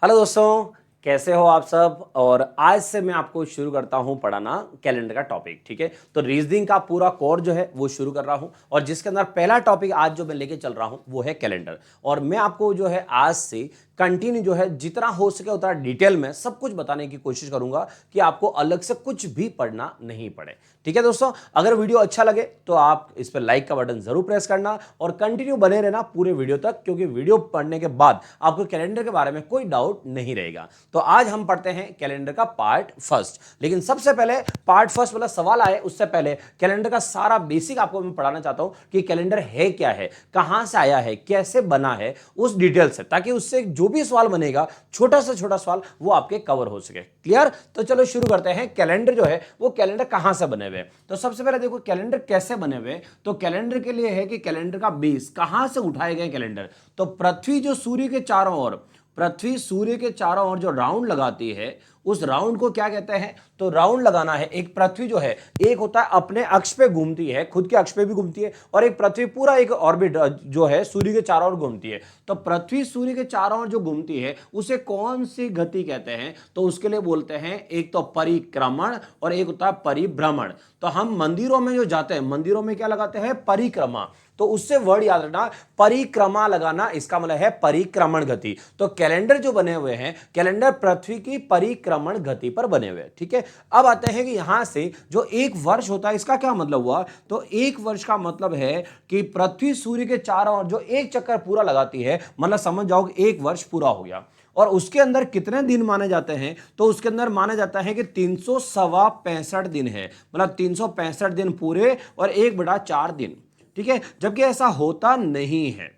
Hello दोस्तों, कैसे हो आप सब। और आज से मैं आपको शुरू करता हूं पढ़ाना कैलेंडर का टॉपिक। ठीक है, तो रीजनिंग का पूरा कोर जो है वो शुरू कर रहा हूं और जिसके अंदर पहला टॉपिक आज जो मैं लेके चल रहा हूं वो है कैलेंडर। और मैं आपको जो है आज से कंटिन्यू जो है जितना हो सके उतना डिटेल में सब कुछ बताने की कोशिश करूंगा कि आपको अलग से कुछ भी पढ़ना नहीं पड़े। ठीक है दोस्तों, अगर वीडियो अच्छा लगे तो आप इस पर लाइक का बटन जरूर प्रेस करना और कंटिन्यू बने रहना पूरे वीडियो तक, क्योंकि वीडियो पढ़ने के बाद आपको कैलेंडर के बारे में कोई डाउट नहीं रहेगा। तो आज हम पढ़ते हैं कैलेंडर का पार्ट फर्स्ट। लेकिन सबसे पहले पार्ट फर्स्ट वाला सवाल आए उससे पहले कैलेंडर का सारा बेसिक आपको मैं पढ़ाना चाहता हूं कि कैलेंडर है क्या है, कहां से आया है, कैसे बना है, उस डिटेल से, ताकि उससे जो भी सवाल बनेगा छोटा से छोटा सवाल वो आपके कवर हो सके। क्लियर? तो चलो शुरू करते हैं। कैलेंडर जो है वो कैलेंडर कहां से बने हुए। तो सबसे पहले देखो कैलेंडर कैसे बने हुए। तो कैलेंडर के लिए है कि कैलेंडर का बेस कहां से उठाए गए कैलेंडर। तो पृथ्वी जो सूर्य के चारों ओर, पृथ्वी सूर्य के चारों ओर जो राउंड लगाती है उस राउंड को क्या कहते हैं। तो राउंड लगाना है। एक पृथ्वी जो है एक होता है अपने अक्ष पे घूमती है, खुद के अक्ष पे भी घूमती है, और एक पृथ्वी पूरा एक ऑर्बिट जो है सूर्य के चारों ओर घूमती है। तो पृथ्वी सूर्य के चारों ओर जो घूमती है उसे कौन सी गति कहते हैं। तो उसके लिए बोलते हैं एक तो परिक्रमण और एक होता है परिभ्रमण। तो हम मंदिरों में जो जाते हैं मंदिरों में क्या लगाते हैं, परिक्रमा। तो उससे वर्ड याद रखना, परिक्रमा लगाना, इसका मतलब है परिक्रमण गति। तो कैलेंडर जो बने हुए हैं, कैलेंडर पृथ्वी की परिक्रमण गति पर बने हुए हैं। ठीक है, अब आते हैं कि यहां से जो एक वर्ष होता है इसका क्या मतलब हुआ। तो एक वर्ष का मतलब है कि पृथ्वी सूर्य के चारों ओर जो एक चक्कर पूरा लगाती है, मतलब समझ जाओ एक वर्ष पूरा हो गया। और उसके अंदर कितने दिन माने जाते हैं। तो उसके अंदर माना जाता है कि 365 दिन है, मतलब 365 दिन पूरे और 1/4 दिन। ठीक है, जबकि ऐसा होता नहीं है।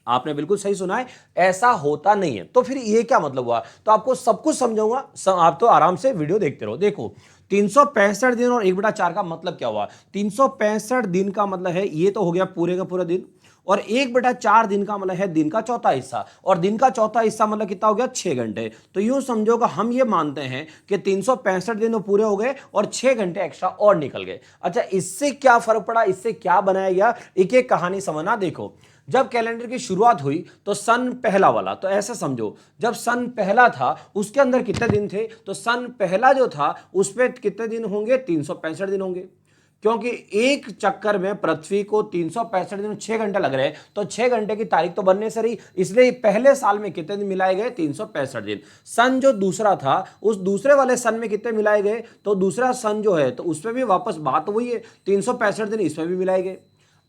आपने बिल्कुल सही सुना है, ऐसा होता नहीं है। तो फिर ये क्या मतलब हुआ। तो आपको सब कुछ समझाऊंगा, आप तो आराम से वीडियो देखते रहो। देखो 365 दिन और 1/4 का मतलब क्या हुआ। 365 दिन का मतलब है ये तो हो गया पूरे का पूरा दिन, और 1/4 दिन का मतलब है दिन का चौथा हिस्सा, और दिन का चौथा हिस्सा मतलब कितना हो गया, 6 घंटे। तो यूं समझो कि हम ये मानते हैं कि 365 दिन तो पूरे हो गए और 6 घंटे एक्स्ट्रा और निकल गए। अच्छा, इससे क्या फर्क पड़ा, इससे क्या बनाया गया, एक एक कहानी समझना। देखो जब कैलेंडर की शुरुआत हुई तो सन पहला वाला, तो ऐसा समझो जब सन पहला था उसके अंदर कितने दिन थे। तो सन पहला जो था उस पर कितने दिन होंगे, 365 दिन होंगे, क्योंकि एक चक्कर में पृथ्वी को 365 दिन 6 घंटे लग रहे हैं। तो 6 घंटे की तारीख तो बनने से रही, इसलिए पहले साल में कितने दिन मिलाए गए, 365 दिन। सन जो दूसरा था उस दूसरे वाले सन में कितने मिलाए गए, तो दूसरा सन जो है तो उसमें भी वापस बात वही है, 365 दिन इसमें भी मिलाए गए।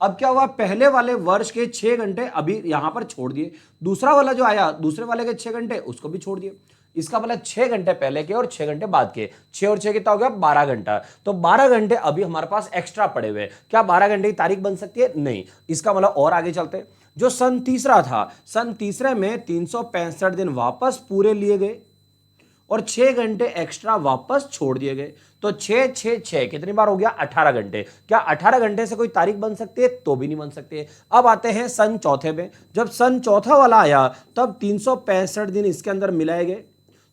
अब क्या हुआ, पहले वाले वर्ष के 6 घंटे अभी यहां पर छोड़ दिए, दूसरा वाला जो आया दूसरे वाले के 6 घंटे उसको भी छोड़ दिए। इसका मतलब 6 घंटे पहले के और 6 घंटे बाद के, 6 और 6 कितना हो गया, 12 घंटा। तो 12 घंटे अभी हमारे पास एक्स्ट्रा पड़े हुए। क्या 12 घंटे की तारीख बन सकती है, नहीं। इसका मतलब और आगे चलते, जो सन तीसरा था, सन तीसरे में 365 दिन वापस पूरे लिए गए और 6 घंटे एक्स्ट्रा वापस छोड़ दिए गए। तो 6 6 6 कितनी बार हो गया, 18 घंटे। क्या 18 घंटे से कोई तारीख बन सकती है, तो भी नहीं बन सकती है। अब आते हैं सन चौथे में। जब सन चौथा वाला आया तब 365 दिन इसके अंदर मिलाए गए।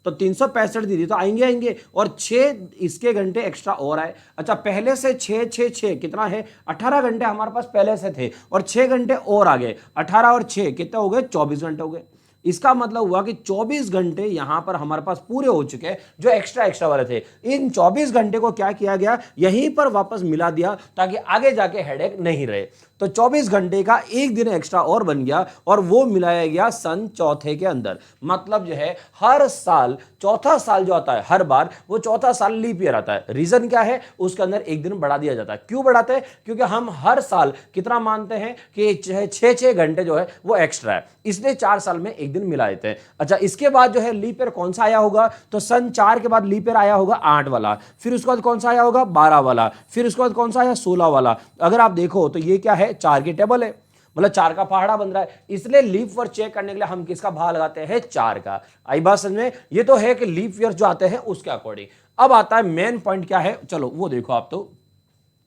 तो 365 दिन तो आएंगे आएंगे और 6 इसके घंटे एक्स्ट्रा और आए। अच्छा, पहले से 6 6 6 कितना है, 18 घंटे हमारे पास पहले से थे और 6 घंटे और आ गए, 18 और 6 कितने हो गए, 24 घंटे हो गए। इसका मतलब हुआ कि 24 घंटे यहां पर हमारे पास पूरे हो चुके हैं जो एक्स्ट्रा एक्स्ट्रा वाले थे। इन 24 घंटे को क्या किया गया, यहीं पर वापस मिला दिया ताकि आगे जाके हेडेक नहीं रहे। तो 24 घंटे का एक दिन एक्स्ट्रा और बन गया और वो मिलाया गया सन चौथे के अंदर। मतलब जो है हर साल चौथा साल जो आता है हर बार वो चौथा साल लीप ईयर आता है। रीजन क्या है, उसके अंदर एक दिन बढ़ा दिया जाता है। क्यों बढ़ाते हैं, क्योंकि हम हर साल कितना मानते हैं कि 6 6 घंटे जो है वो एक्स्ट्रा है, इसलिए 4 साल में एक दिन मिला देते हैं। अच्छा, इसके बाद जो है लीप ईयर कौन सा आया होगा, तो सन 4 के बाद लीप ईयर आया होगा 8 वाला, फिर उसके बाद कौन सा आया होगा, 12 वाला, फिर उसके बाद कौन सा आया, 16 वाला। अगर आप देखो तो ये क्या है, 4 की टेबल है, मतलब 4 का पहाड़ा बन रहा है। इसलिए लीप ईयर चेक करने के लिए हम किसका भाग लगाते हैं, 4 का। आई बात समझ में। ये तो है कि लीप ईयर जो आते हैं उसके अकॉर्डिंग। अब आता है मेन पॉइंट क्या है, चलो वो देखो आप। तो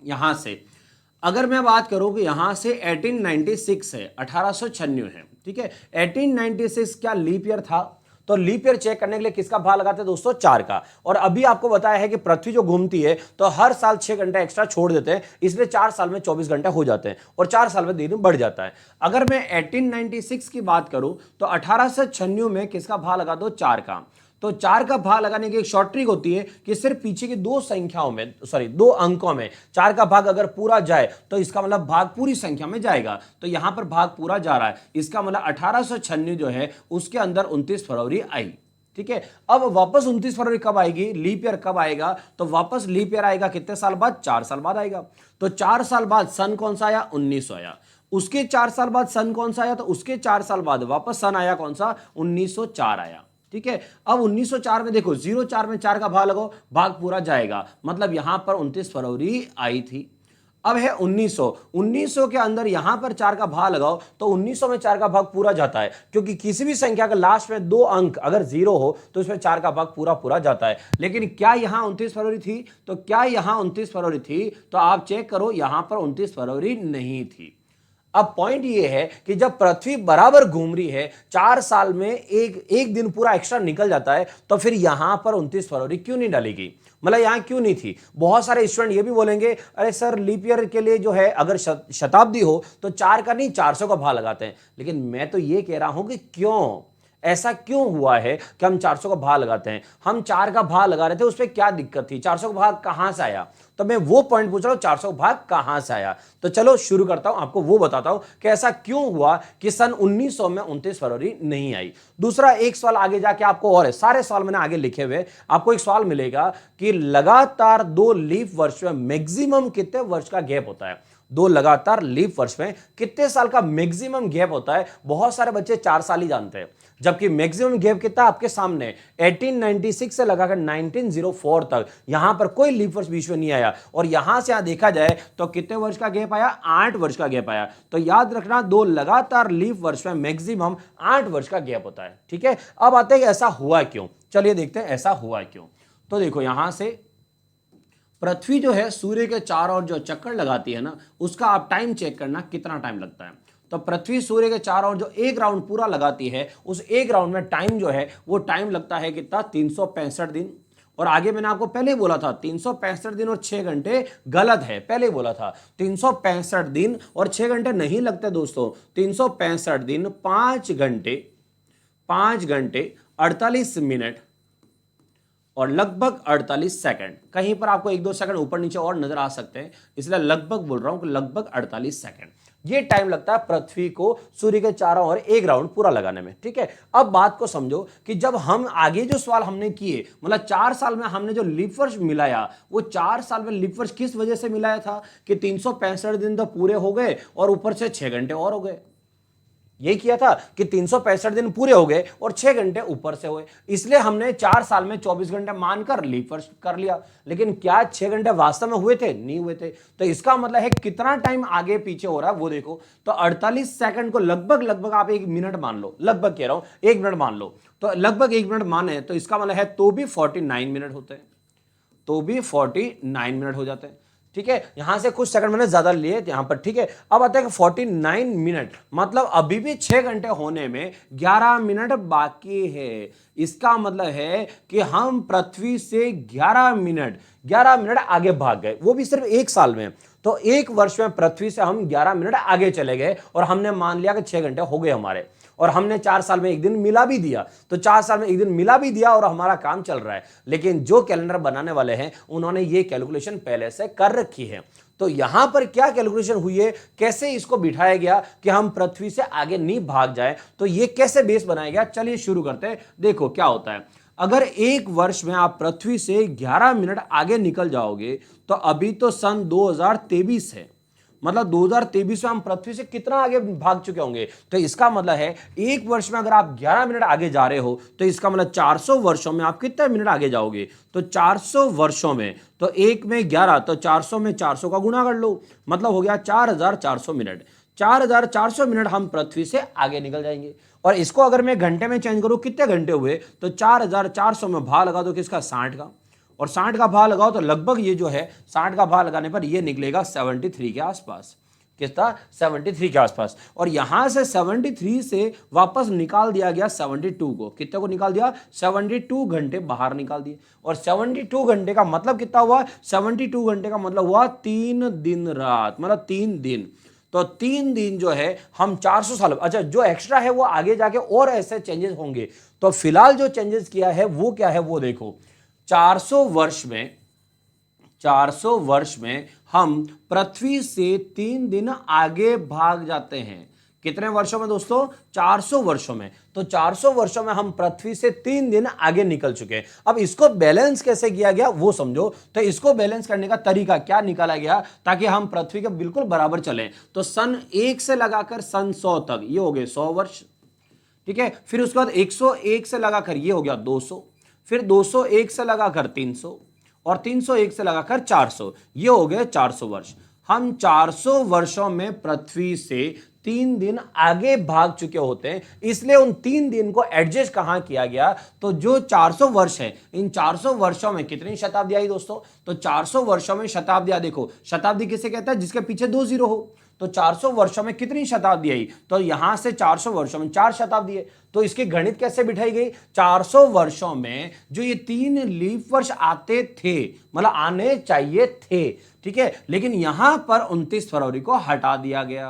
यहां से अगर मैं बात करूं कि यहां से 1896 है, 1896 है, ठीक है। 1896 क्या लीप ईयर था। तो लीप ईयर चेक करने के लिए किसका भाग लगाते हैं दोस्तों? 4 का। और अभी आपको बताया है कि पृथ्वी जो घूमती है तो हर साल 6 घंटे एक्स्ट्रा छोड़ देते हैं, इसलिए 4 साल में 24 घंटे हो जाते हैं और 4 साल में दिन बढ़ जाता है। अगर मैं 1896 की बात करूं तो 1896 में किसका भाग लगा दो? 4 का। तो 4 का भाग लगाने की एक शॉर्ट ट्रिक होती है कि सिर्फ पीछे की दो संख्याओं में, सॉरी 2 अंकों में 4 का भाग अगर पूरा जाए तो इसका मतलब भाग पूरी संख्या में जाएगा। तो यहां पर भाग पूरा जा रहा है, इसका मतलब 1896 जो है उसके अंदर 29 फरवरी आई। ठीक है, अब वापस 29 फरवरी कब आएगी? लीप ईयर कब आएगा? तो वापस लीप ईयर आएगा कितने साल बाद? 4 साल बाद आएगा। तो 4 साल बाद सन कौन सा आया? 1900 आया। उसके 4 साल बाद सन कौन सा आया? तो उसके 4 साल बाद वापस सन आया कौन सा? 1904 आया। ठीक है, अब 1904 में देखो 04 में 4 का भाग लगाओ, भाग पूरा जाएगा, मतलब यहां पर 29 फरवरी आई थी। अब है 1900 के अंदर यहां पर 4 का भाग लगाओ तो 1900 में 4 का भाग पूरा जाता है, क्योंकि किसी भी संख्या का लास्ट में 2 अंक अगर 0 हो तो इसमें 4 का भाग पूरा पूरा जाता है। लेकिन क्या यहां 29 फरवरी थी? तो क्या यहां 29 फरवरी थी? तो आप चेक करो, यहां पर 29 फरवरी नहीं थी। अब पॉइंट ये है कि जब पृथ्वी बराबर घूम रही है, 4 साल में एक दिन पूरा एक्स्ट्रा निकल जाता है, तो फिर यहां पर 29 फरवरी क्यों नहीं डालेगी? मतलब यहां क्यों नहीं थी? बहुत सारे स्टूडेंट ये भी बोलेंगे अरे सर लीप ईयर के लिए जो है अगर शताब्दी हो तो 4 का नहीं 400 का भाग लगाते हैं। लेकिन मैं तो ये कह रहा हूं कि क्यों ऐसा क्यों हुआ है कि हम 400 का भाग लगाते हैं? हम 4 का भाग लगा रहे थे, उसमें क्या दिक्कत थी? 400 का भाग कहां से आया? तो मैं वो पॉइंट पूछ रहा हूं, 400 का भाग कहां से आया? तो चलो शुरू करता हूं, आपको वो बताता हूं कि ऐसा क्यों हुआ कि सन 1900 में 29 फरवरी नहीं आई। दूसरा एक सवाल आगे जाके आपको और है, सारे सवाल मैंने आगे लिखे हुए, आपको एक सवाल मिलेगा कि लगातार 2 लीप वर्ष में मैक्सिमम कितने वर्ष का गैप होता है? 2 लगातार लीप वर्ष में कितने साल का मैक्सिमम गैप होता है? बहुत सारे बच्चे 4 साल ही जानते हैं, जबकि मैक्सिमम गैप कितना आपके सामने 1896 से लगाकर 1904 तक यहां पर कोई लीप वर्ष बीच में नहीं आया। और यहां से यहां देखा जाए तो कितने वर्ष का गैप आया? 8 वर्ष का गैप आया। तो याद रखना 2 लगातार लीप वर्ष में मैक्सिमम 8 वर्ष का गैप होता है। ठीक है, अब आते हैं कि ऐसा हुआ क्यों। चलिए देखते हैं ऐसा हुआ क्यों। तो देखो यहां से पृथ्वी जो है सूर्य के चारों ओर जो चक्कर लगाती है ना, उसका आप टाइम चेक करना कितना टाइम लगता है। तो पृथ्वी सूर्य के चारों ओर जो एक राउंड पूरा लगाती है, उस एक राउंड में टाइम जो है वो टाइम लगता है कितना? 365 दिन। और आगे मैंने आपको पहले बोला था 365 दिन और 6 घंटे गलत है, पहले बोला था 365 दिन और 6 घंटे नहीं लगते दोस्तों। 365 दिन 5 घंटे 48 मिनट और लगभग 48 सेकंड। कहीं पर आपको 1-2 सेकंड ऊपर नीचे और नजर आ सकते हैं, इसलिए लगभग बोल रहा हूं कि लगभग 48 सेकंड ये टाइम लगता है पृथ्वी को सूर्य के चारों ओर एक राउंड पूरा लगाने में। ठीक है, अब बात को समझो कि जब हम आगे जो सवाल हमने किए, मतलब 4 साल में हमने जो लीप वर्ष मिलाया, वो 4 साल में लीप वर्ष किस वजह से मिलाया था कि 365 दिन तो पूरे हो गए और ऊपर से 6 घंटे और हो गए। यही किया था कि 365 दिन पूरे हो गए और 6 घंटे ऊपर से हुए, इसलिए हमने 4 साल में 24 घंटे मानकर लीप वर्ष कर लिया। लेकिन क्या 6 घंटे वास्तव में हुए थे? नहीं हुए थे। तो इसका मतलब है कितना टाइम आगे पीछे हो रहा है वो देखो। तो 48 सेकंड को लगभग आप 1 मिनट मान लो, लगभग कह रहा हूं 1 मिनट मान लो, तो लगभग 1 मिनट माने तो इसका मतलब है तो भी 49 मिनट होते हैं, तो भी 49 मिनट हो जाते हैं। ठीक है, यहां से कुछ सेकंड मैंने ज्यादा लिए यहां पर। ठीक है, अब आता है कि 49 मिनट मतलब अभी भी 6 घंटे होने में 11 मिनट बाकी है। इसका मतलब है कि हम पृथ्वी से 11 मिनट आगे भाग गए, वो भी सिर्फ 1 साल में। तो 1 वर्ष में पृथ्वी से हम 11 मिनट आगे चले गए और हमने मान लिया कि 6 घंटे हो गए हमारे, और हमने 4 साल में 1 दिन मिला भी दिया। तो 4 साल में 1 दिन मिला भी दिया और हमारा काम चल रहा है। लेकिन जो कैलेंडर बनाने वाले हैं उन्होंने ये कैलकुलेशन पहले से कर रखी है। तो यहां पर क्या कैलकुलेशन हुई है, कैसे इसको बिठाया गया कि हम पृथ्वी से आगे नहीं भाग जाए, तो ये कैसे बेस बनाया गया, चलिए शुरू करते हैं। देखो क्या होता है, अगर 1 वर्ष में आप पृथ्वी से 11 मिनट आगे निकल जाओगे, तो अभी तो सन 2023 है, मतलब 2023 में हम पृथ्वी से कितना आगे भाग चुके होंगे। तो इसका मतलब है 1 वर्ष में अगर आप 11 मिनट आगे जा रहे हो, तो इसका मतलब 400 वर्षों में आप कितने मिनट आगे जाओगे। तो 400 वर्षों में, तो 1 में 11, तो 400 में 400 का गुणा कर लो, मतलब हो गया 4400 मिनट। 4400 मिनट हम पृथ्वी से आगे निकल जाएंगे। और इसको अगर मैं घंटे में चेंज करूं, कितने घंटे हुए, तो 4400 में भाग लगा दो किसका, 60 का, और 60 का भाग लगाओ तो लगभग ये जो है 60 का भाग लगाने पर ये निकलेगा 73 के आसपास। कितना 73 के आसपास, और यहां से 73 से वापस निकाल दिया गया 72 को, कितने को निकाल दिया 72 घंटे बाहर निकाल दिए। और 72 घंटे का मतलब कितना हुआ, 72 घंटे का मतलब हुआ 3 दिन रात, मतलब 3 दिन। तो 3 दिन जो है हम 400 साल, अच्छा जो एक्स्ट्रा है वो आगे जाके और ऐसे चेंजेस होंगे। तो फिलहाल जो चेंजेस किया है वो क्या है वो देखो, 400 वर्ष में हम पृथ्वी से 3 दिन आगे भाग जाते हैं। कितने वर्षों में दोस्तों, 400 वर्षों में। तो 400 वर्षों में हम पृथ्वी से 3 दिन आगे निकल चुके हैं। अब इसको बैलेंस कैसे किया गया वो समझो। तो इसको बैलेंस करने का तरीका क्या निकाला गया ताकि हम पृथ्वी के बिल्कुल बराबर चलें। तो सन 1 से लगाकर सन 100 तक ये हो गए 100 वर्ष, ठीक है। फिर उसके बाद 101 से लगाकर ये हो गया 200, फिर 201 से लगाकर 300, और 301 से लगाकर 400, ये हो गए 400 वर्ष। हम 400 वर्षों में पृथ्वी से 3 दिन आगे भाग चुके होते हैं, इसलिए उन 3 दिन को एडजस्ट कहां किया गया, तो जो 400 वर्ष है, इन 400 वर्षों में कितनी शताब्दी आई दोस्तों, तो 400 वर्षों में शताब्दियां देखो, शताब्दी किसे कहता है, जिसके पीछे 2 जीरो हो। तो 400 वर्षों में कितनी शताब्दी आई, तो यहां से 400 वर्षों में 4 शताब्दी है। तो इसकी गणित कैसे बिठाई गई, 400 वर्षों में जो ये 3 लीप वर्ष आते थे, मतलब आने चाहिए थे, ठीक है, लेकिन यहां पर 29 फरवरी को हटा दिया गया।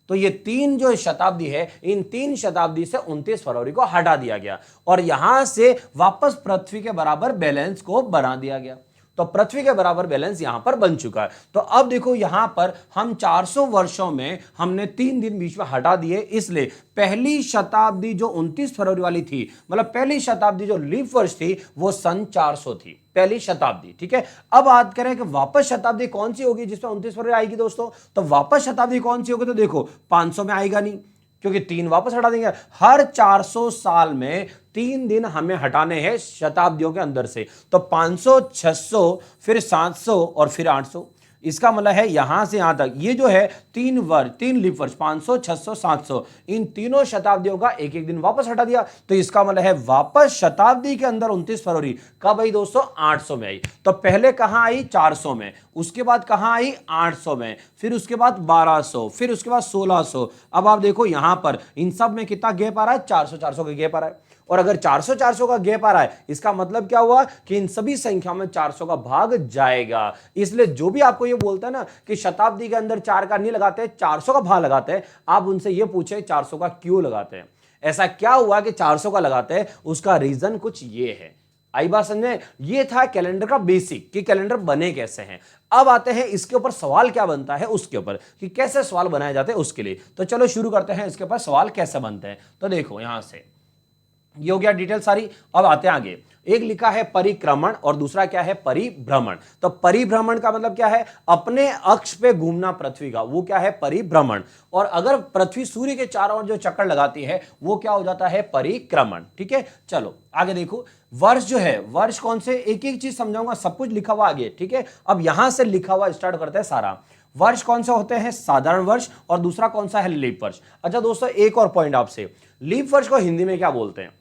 तो ये 3 जो शताब्दी है, इन 3 शताब्दी से 29 फरवरी को हटा दिया गया, और यहां से वापस पृथ्वी के बराबर बैलेंस को बना दिया गया। तो पृथ्वी के बराबर बैलेंस यहां पर बन चुका है। तो अब देखो यहां पर हम 400 वर्षों में हमने 3 दिन बीच में हटा दिए, इसलिए पहली शताब्दी जो 29 फरवरी वाली थी, मतलब पहली शताब्दी जो लीप वर्ष थी वो सन 400 थी, पहली शताब्दी, ठीक है। अब बात करें कि वापस शताब्दी कौन सी होगी जिसमें 29 फरवरी आएगी दोस्तों, तो वापस शताब्दी कौन सी होगी, तो देखो 500 में आएगा नहीं, क्योंकि 3 वापस हटा देंगे। हर 400 साल में 3 दिन हमें हटाने हैं शताब्दियों के अंदर से, तो 500, 600, फिर 700 और फिर 800। इसका मतलब है यहां से यहां तक ये जो है 3 लीप वर्ष, 500, 600, 700, इन तीनों शताब्दियों का एक एक दिन वापस हटा दिया। तो इसका मतलब है वापस शताब्दी के अंदर 29 फरवरी कब आई दोस्तों, 800 में आई। तो पहले कहां आई, 400 में, उसके बाद कहां आई, 800 में, फिर उसके बाद 1200, फिर उसके बाद 1600। अब आप देखो यहां पर इन सब में कितना गैप आ रहा है, 400 400 का गैप आ रहा है। और अगर 400 400 का गैप आ रहा है, इसका मतलब क्या हुआ कि इन सभी संख्याओं में 400 का भाग जाएगा। इसलिए जो भी आपको ये बोलता है ना कि शताब्दी के अंदर 4 का नहीं लगाते, 400 का भाग लगाते हैं, आप उनसे ये पूछे 400 का क्यों लगाते हैं, ऐसा क्या हुआ कि 400 का लगाते हैं, उसका रीजन कुछ ये है। आई बात समझ में, ये था कैलेंडर का बेसिक कि कैलेंडर बने कैसे हैं। अब आते हैं इसके ऊपर सवाल क्या बनता है, उसके ऊपर कि कैसे सवाल बनाए जाते हैं उसके लिए। तो चलो शुरू करते हैं इसके ऊपर सवाल कैसे बनते हैं। तो देखो यहां से ये हो गया डिटेल सारी। अब आते हैं आगे, एक लिखा है परिक्रमण और दूसरा क्या है, परिभ्रमण। तो परिभ्रमण का मतलब क्या है, अपने अक्ष पे घूमना पृथ्वी का, वो क्या है, परिभ्रमण। और अगर पृथ्वी सूर्य के चारों ओर जो चक्कर लगाती है वो क्या हो जाता है, परिक्रमण, ठीक है। चलो आगे देखो, वर्ष जो है, वर्ष कौन से, एक एक चीज समझाऊंगा, सब कुछ लिखा हुआ आगे, ठीक है। अब यहां से लिखा हुआ स्टार्ट करते हैं सारा। वर्ष कौन से होते हैं, साधारण वर्ष, और दूसरा कौन सा है, लीप वर्ष। अच्छा दोस्तों एक और पॉइंट आपसे, लीप वर्ष को हिंदी में क्या बोलते हैं,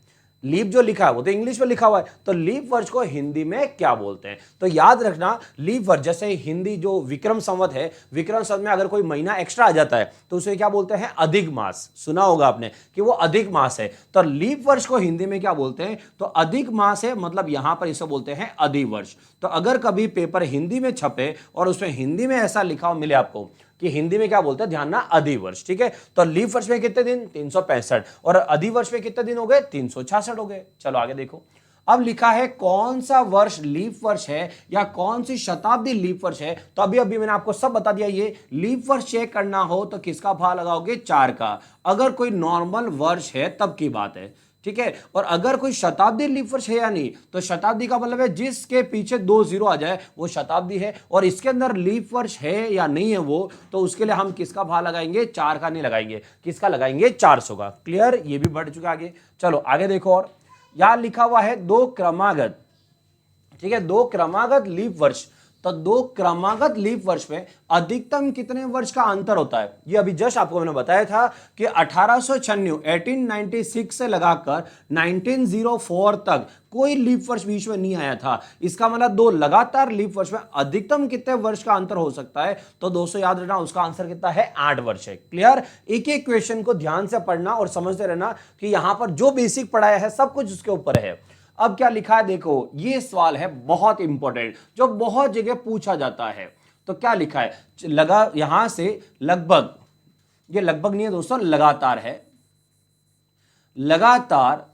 लीप जो लिखा है वो तो इंग्लिश में लिखा हुआ है, तो लीप वर्ष को हिंदी में क्या बोलते हैं। तो याद रखना, लीप वर्ष जैसे हिंदी जो विक्रम संवत है, विक्रम संवत में अगर कोई महीना एक्स्ट्रा आ जाता है तो उसे क्या बोलते हैं, अधिक मास। सुना होगा आपने कि वो अधिक मास है। तो लीप वर्ष को हिंदी में क्या बोलते हैं, तो अधिक मास है, मतलब यहां पर इसे बोलते हैं अधिवर्ष। तो अगर कभी पेपर हिंदी में छपे और उसमें हिंदी में ऐसा लिखा हो मिले आपको कि हिंदी में क्या बोलते हैं, ध्यान ना, अधिवर्ष, ठीक है। तो लीप वर्ष में कितने दिन, 365, और अधिवर्ष में कितने दिन हो गए, 366 हो गए। चलो आगे देखो, अब लिखा है कौन सा वर्ष लीप वर्ष है या कौन सी शताब्दी लीप वर्ष है। तो अभी अभी मैंने आपको सब बता दिया। ये लीप वर्ष चेक करना हो तो किसका भाग लगाओगे, 4 का। अगर कोई नॉर्मल वर्ष है तब की बात है, ठीक है। और अगर कोई शताब्दी लीप वर्ष है या नहीं, तो शताब्दी का मतलब है जिसके पीछे 2 जीरो आ जाए वो शताब्दी है, और इसके अंदर लीप वर्ष है या नहीं है वो, तो उसके लिए हम किसका भाग लगाएंगे, 4 का नहीं लगाएंगे, किसका लगाएंगे, 400 का। क्लियर, ये भी बढ़ चुका आगे। चलो आगे देखो, और यहां लिखा हुआ है 2 क्रमागत, ठीक है, 2 क्रमागत लीप वर्ष। तो दो क्रमागत लीप वर्ष में अधिकतम कितने वर्ष का अंतर होता है? ये अभी जस्ट आपको मैंने बताया था कि 1896 से लगाकर 1904 तक कोई लीप वर्ष बीच में नहीं आया था। इसका मतलब दो लगातार लीप वर्ष में अधिकतम कितने वर्ष का अंतर हो सकता है? तो दोस्तों याद रखना उसका आंसर कितना है? 8 वर्ष है। क्लियर? एक एक क्वेश्चन को ध्यान से पढ़ना और समझते रहना कि यहां पर जो बेसिक पढ़ाया है सब कुछ उसके ऊपर है। अब क्या लिखा है देखो, ये सवाल है बहुत इंपॉर्टेंट जो बहुत जगह पूछा जाता है। तो क्या लिखा है? लगा यहां से लगभग, ये लगभग नहीं है दोस्तों, लगातार है। लगातार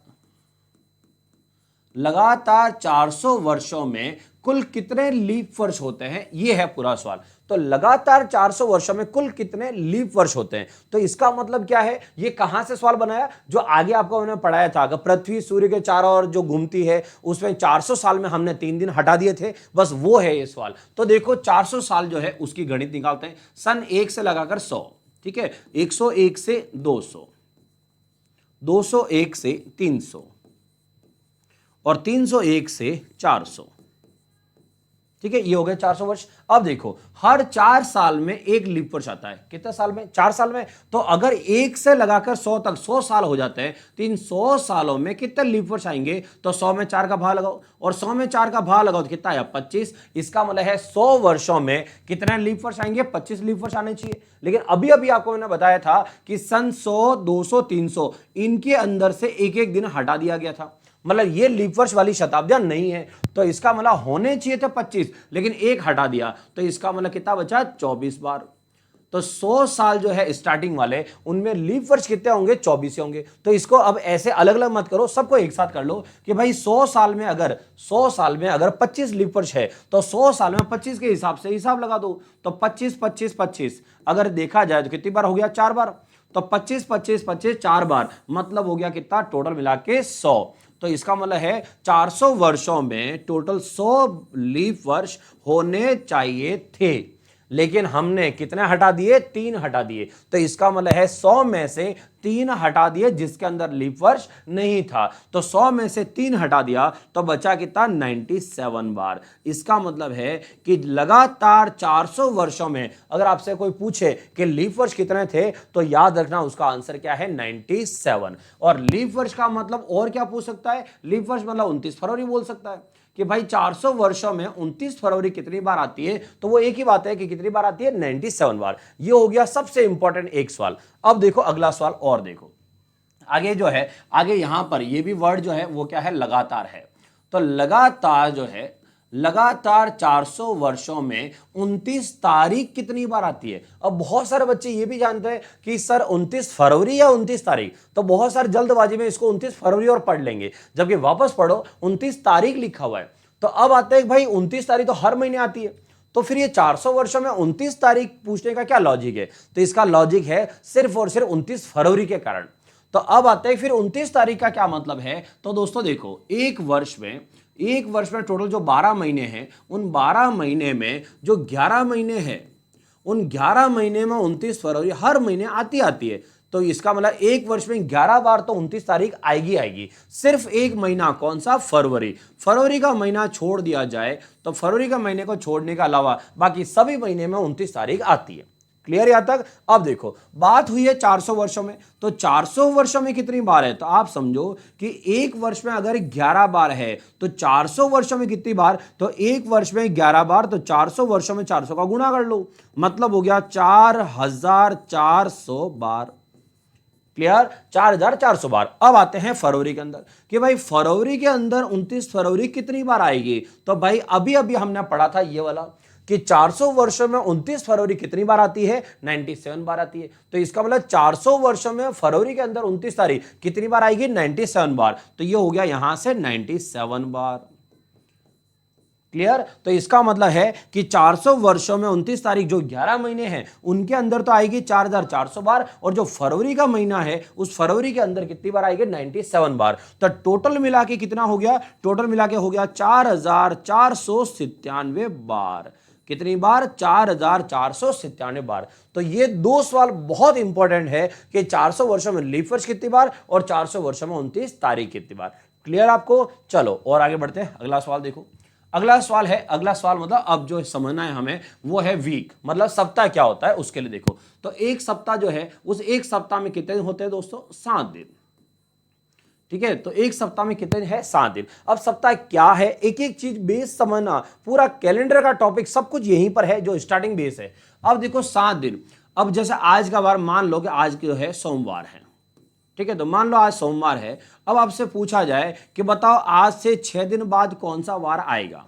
400 वर्षों में कुल कितने लीप वर्ष होते हैं? यह है पूरा सवाल। तो लगातार 400 वर्षों में कुल कितने लीप वर्ष होते हैं? तो इसका मतलब क्या है? ये कहां से सवाल बनाया? जो आगे आपको मैंने पढ़ाया था कि पृथ्वी सूर्य के चारों ओर जो घूमती है उसमें 400 साल में हमने 3 दिन हटा दिए थे, बस वो है ये सवाल। तो देखो 400 साल जो है उसकी गणित निकालते हैं। सन 1 से लगाकर 100, ठीक है, 101 से 200, 201 से 300 और 301 से 400, ठीक है, ये हो गए 400 वर्ष। अब देखो हर 4 साल में एक लीप वर्ष आता है। कितने साल में? 4 साल में। तो अगर 1 से लगाकर 100 तक 100 साल हो जाते हैं तो इन 100 सालों में कितने लीप वर्ष आएंगे? तो 100 में 4 का भाग लगाओ और 100 में 4 का भाग लगाओ तो कितना आया? 25। इसका मतलब है 100 वर्षों में कितने लीप वर्ष आएंगे? 25 लीप वर्ष आने चाहिए। लेकिन अभी अभी आपको मैंने बताया था कि सन 100, 200, 300 इनके अंदर से एक एक दिन हटा दिया गया था, मतलब ये लीप वर्ष वाली शताब्दियां नहीं है। तो इसका मतलब होने चाहिए थे 25, लेकिन एक हटा दिया, तो इसका मतलब कितना बचा? 24 बार। तो 100 साल जो है स्टार्टिंग वाले उनमें लीप वर्ष कितने होंगे? 24 होंगे। तो इसको अब ऐसे अलग अलग मत करो, सबको एक साथ कर लो कि भाई 100 साल में अगर 25 लीप वर्ष है तो 100 साल में 25 के हिसाब से हिसाब लगा दो। तो 25 25 25 अगर देखा जाए तो कितनी बार हो गया? 4 बार। तो 25 25 25 4 बार, मतलब हो गया कितना? टोटल मिला के 100। तो इसका मतलब है 400 वर्षों में टोटल 100 लीप वर्ष होने चाहिए थे, लेकिन हमने कितने हटा दिए? 3 हटा दिए। तो इसका मतलब है 100 में से 3 हटा दिए जिसके अंदर लीप वर्ष नहीं था। तो 100 में से 3 हटा दिया तो बचा कितना? 97 बार। इसका मतलब है कि लगातार 400 वर्षों में अगर आपसे कोई पूछे कि लीप वर्ष कितने थे तो याद रखना उसका आंसर क्या है? 97। और लीप वर्ष का मतलब और क्या पूछ सकता है? लीप वर्ष मतलब 29 फरवरी बोल सकता है कि भाई 400 वर्षों में 29 फरवरी कितनी बार आती है? तो वो एक ही बात है कि कितनी बार आती है? 97 बार। ये हो गया सबसे इंपॉर्टेंट एक सवाल। अब देखो अगला सवाल और देखो, आगे जो है, आगे यहां पर ये भी वर्ड जो है वो क्या है? लगातार है। तो लगातार जो है, लगातार 400 वर्षों में 29 तारीख कितनी बार आती है? अब बहुत सारे बच्चे ये भी जानते हैं कि सर 29 फरवरी या 29 तारीख, तो बहुत सारे जल्दबाजी में इसको 29 फरवरी और पढ़ लेंगे, जबकि वापस पढ़ो 29 तारीख लिखा हुआ है। तो अब आता है भाई 29 तारीख तो हर महीने आती है, तो फिर ये 400 वर्षों में 29 तारीख पूछने का क्या लॉजिक है? तो इसका लॉजिक है सिर्फ और सिर्फ 29 फरवरी के कारण। तो अब आते हैं फिर 29 तारीख का क्या मतलब है? तो दोस्तों देखो एक वर्ष में टोटल जो 12 महीने हैं, उन 12 महीने में जो 11 महीने हैं, उन 11 महीने में 29 फरवरी हर महीने आती है। तो इसका मतलब एक वर्ष में 11 बार तो 29 तारीख आएगी। सिर्फ एक महीना, कौन सा? फरवरी का महीना छोड़ दिया जाए तो फरवरी का महीने को छोड़ने के अलावा बाकी सभी महीने में 29 तारीख आती है। क्लियर यहां तक? अब देखो बात हुई है 400 वर्षों में, तो 400 वर्षों में कितनी बार है? तो आप समझो कि एक वर्ष में अगर 11 बार है तो 400 वर्षों में कितनी बार? तो एक वर्ष में 11 बार, तो 400 वर्षों में 400 का गुणा कर लो, मतलब हो गया 4400 बार। क्लियर? 4400 बार। अब आते हैं फरवरी के अंदर कि भाई फरवरी के अंदर 29 फरवरी कितनी बार आएगी? तो भाई अभी अभी हमने पढ़ा था ये वाला कि 400 वर्षों में 29 फरवरी कितनी बार आती है? 97 बार आती है। तो इसका मतलब 400 वर्षों में फरवरी के अंदर 29 तारीख कितनी बार आएगी? 97 बार। तो ये हो गया यहां से 97 बार। क्लियर? तो इसका मतलब है कि 400 वर्षों में 29 तारीख जो 11 महीने हैं उनके अंदर तो आएगी 4400 बार, और जो फरवरी का महीना है उस फरवरी के अंदर कितनी बार आएगी? 97 बार। तो टोटल मिला के कितना हो गया? टोटल मिला के हो गया 4497 बार। कितनी बार? 4497 बार। तो ये दो सवाल बहुत इंपॉर्टेंट है कि 400 वर्षों में लीप वर्ष कितनी बार और 400 वर्षों में 29 तारीख कितनी बार। क्लियर आपको? चलो और आगे बढ़ते हैं, अगला सवाल देखो। अगला सवाल है, अगला सवाल मतलब अब जो समझना है हमें वो है वीक, मतलब सप्ताह क्या होता है उसके लिए देखो। तो एक सप्ताह जो है उस एक सप्ताह में कितने दिन होते हैं दोस्तों, 7 दिन। ठीक है, तो एक सप्ताह में कितने दिन है, 7 दिन। अब सप्ताह क्या है, एक एक चीज बेस समझना, पूरा कैलेंडर का टॉपिक सब कुछ यहीं पर है जो स्टार्टिंग बेस है। अब देखो 7 दिन, अब जैसे आज का वार मान लो कि आज जो है सोमवार है, ठीक है, तो मान लो आज सोमवार है। अब आपसे पूछा जाए कि बताओ आज से 6 दिन बाद कौन सा वार आएगा।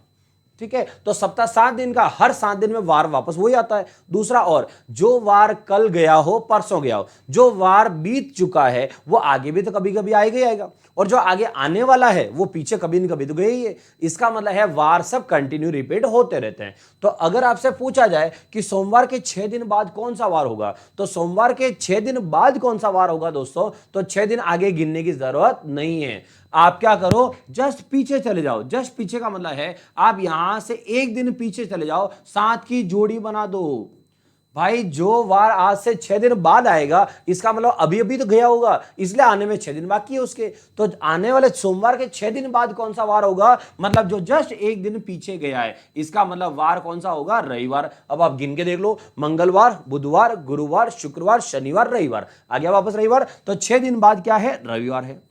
ठीक है, तो सप्ताह 7 दिन का, हर 7 दिन में वार वापस वही आता है। दूसरा, और जो वार कल गया हो, परसों गया हो, जो वार बीत चुका है वो आगे भी तो कभी कभी आएगा ही आएगा, और जो आगे आने वाला है वो पीछे कभी न कभी तो गए ही है। इसका मतलब है वार सब कंटिन्यू रिपीट होते रहते हैं। तो अगर आपसे पूछा जाए कि सोमवार के 6 दिन बाद कौन सा वार होगा, तो सोमवार के 6 दिन बाद कौन सा वार होगा दोस्तों, तो 6 दिन आगे गिनने की जरूरत नहीं है। आप क्या करो, जस्ट पीछे चले जाओ। जस्ट पीछे का मतलब है आप यहां से एक दिन पीछे चले जाओ, 7 की जोड़ी बना दो। भाई जो वार आज से 6 दिन बाद आएगा, इसका मतलब अभी अभी तो गया होगा, इसलिए आने में 6 दिन बाकी है उसके। तो आने वाले सोमवार के 6 दिन बाद कौन सा वार होगा, मतलब जो जस्ट एक दिन पीछे गया है, इसका मतलब वार कौन सा होगा, रविवार। अब आप गिन के देख लो, मंगलवार, बुधवार, गुरुवार, शुक्रवार, शनिवार, रविवार, आ गया वापस रविवार। तो 6 दिन बाद क्या है, रविवार है।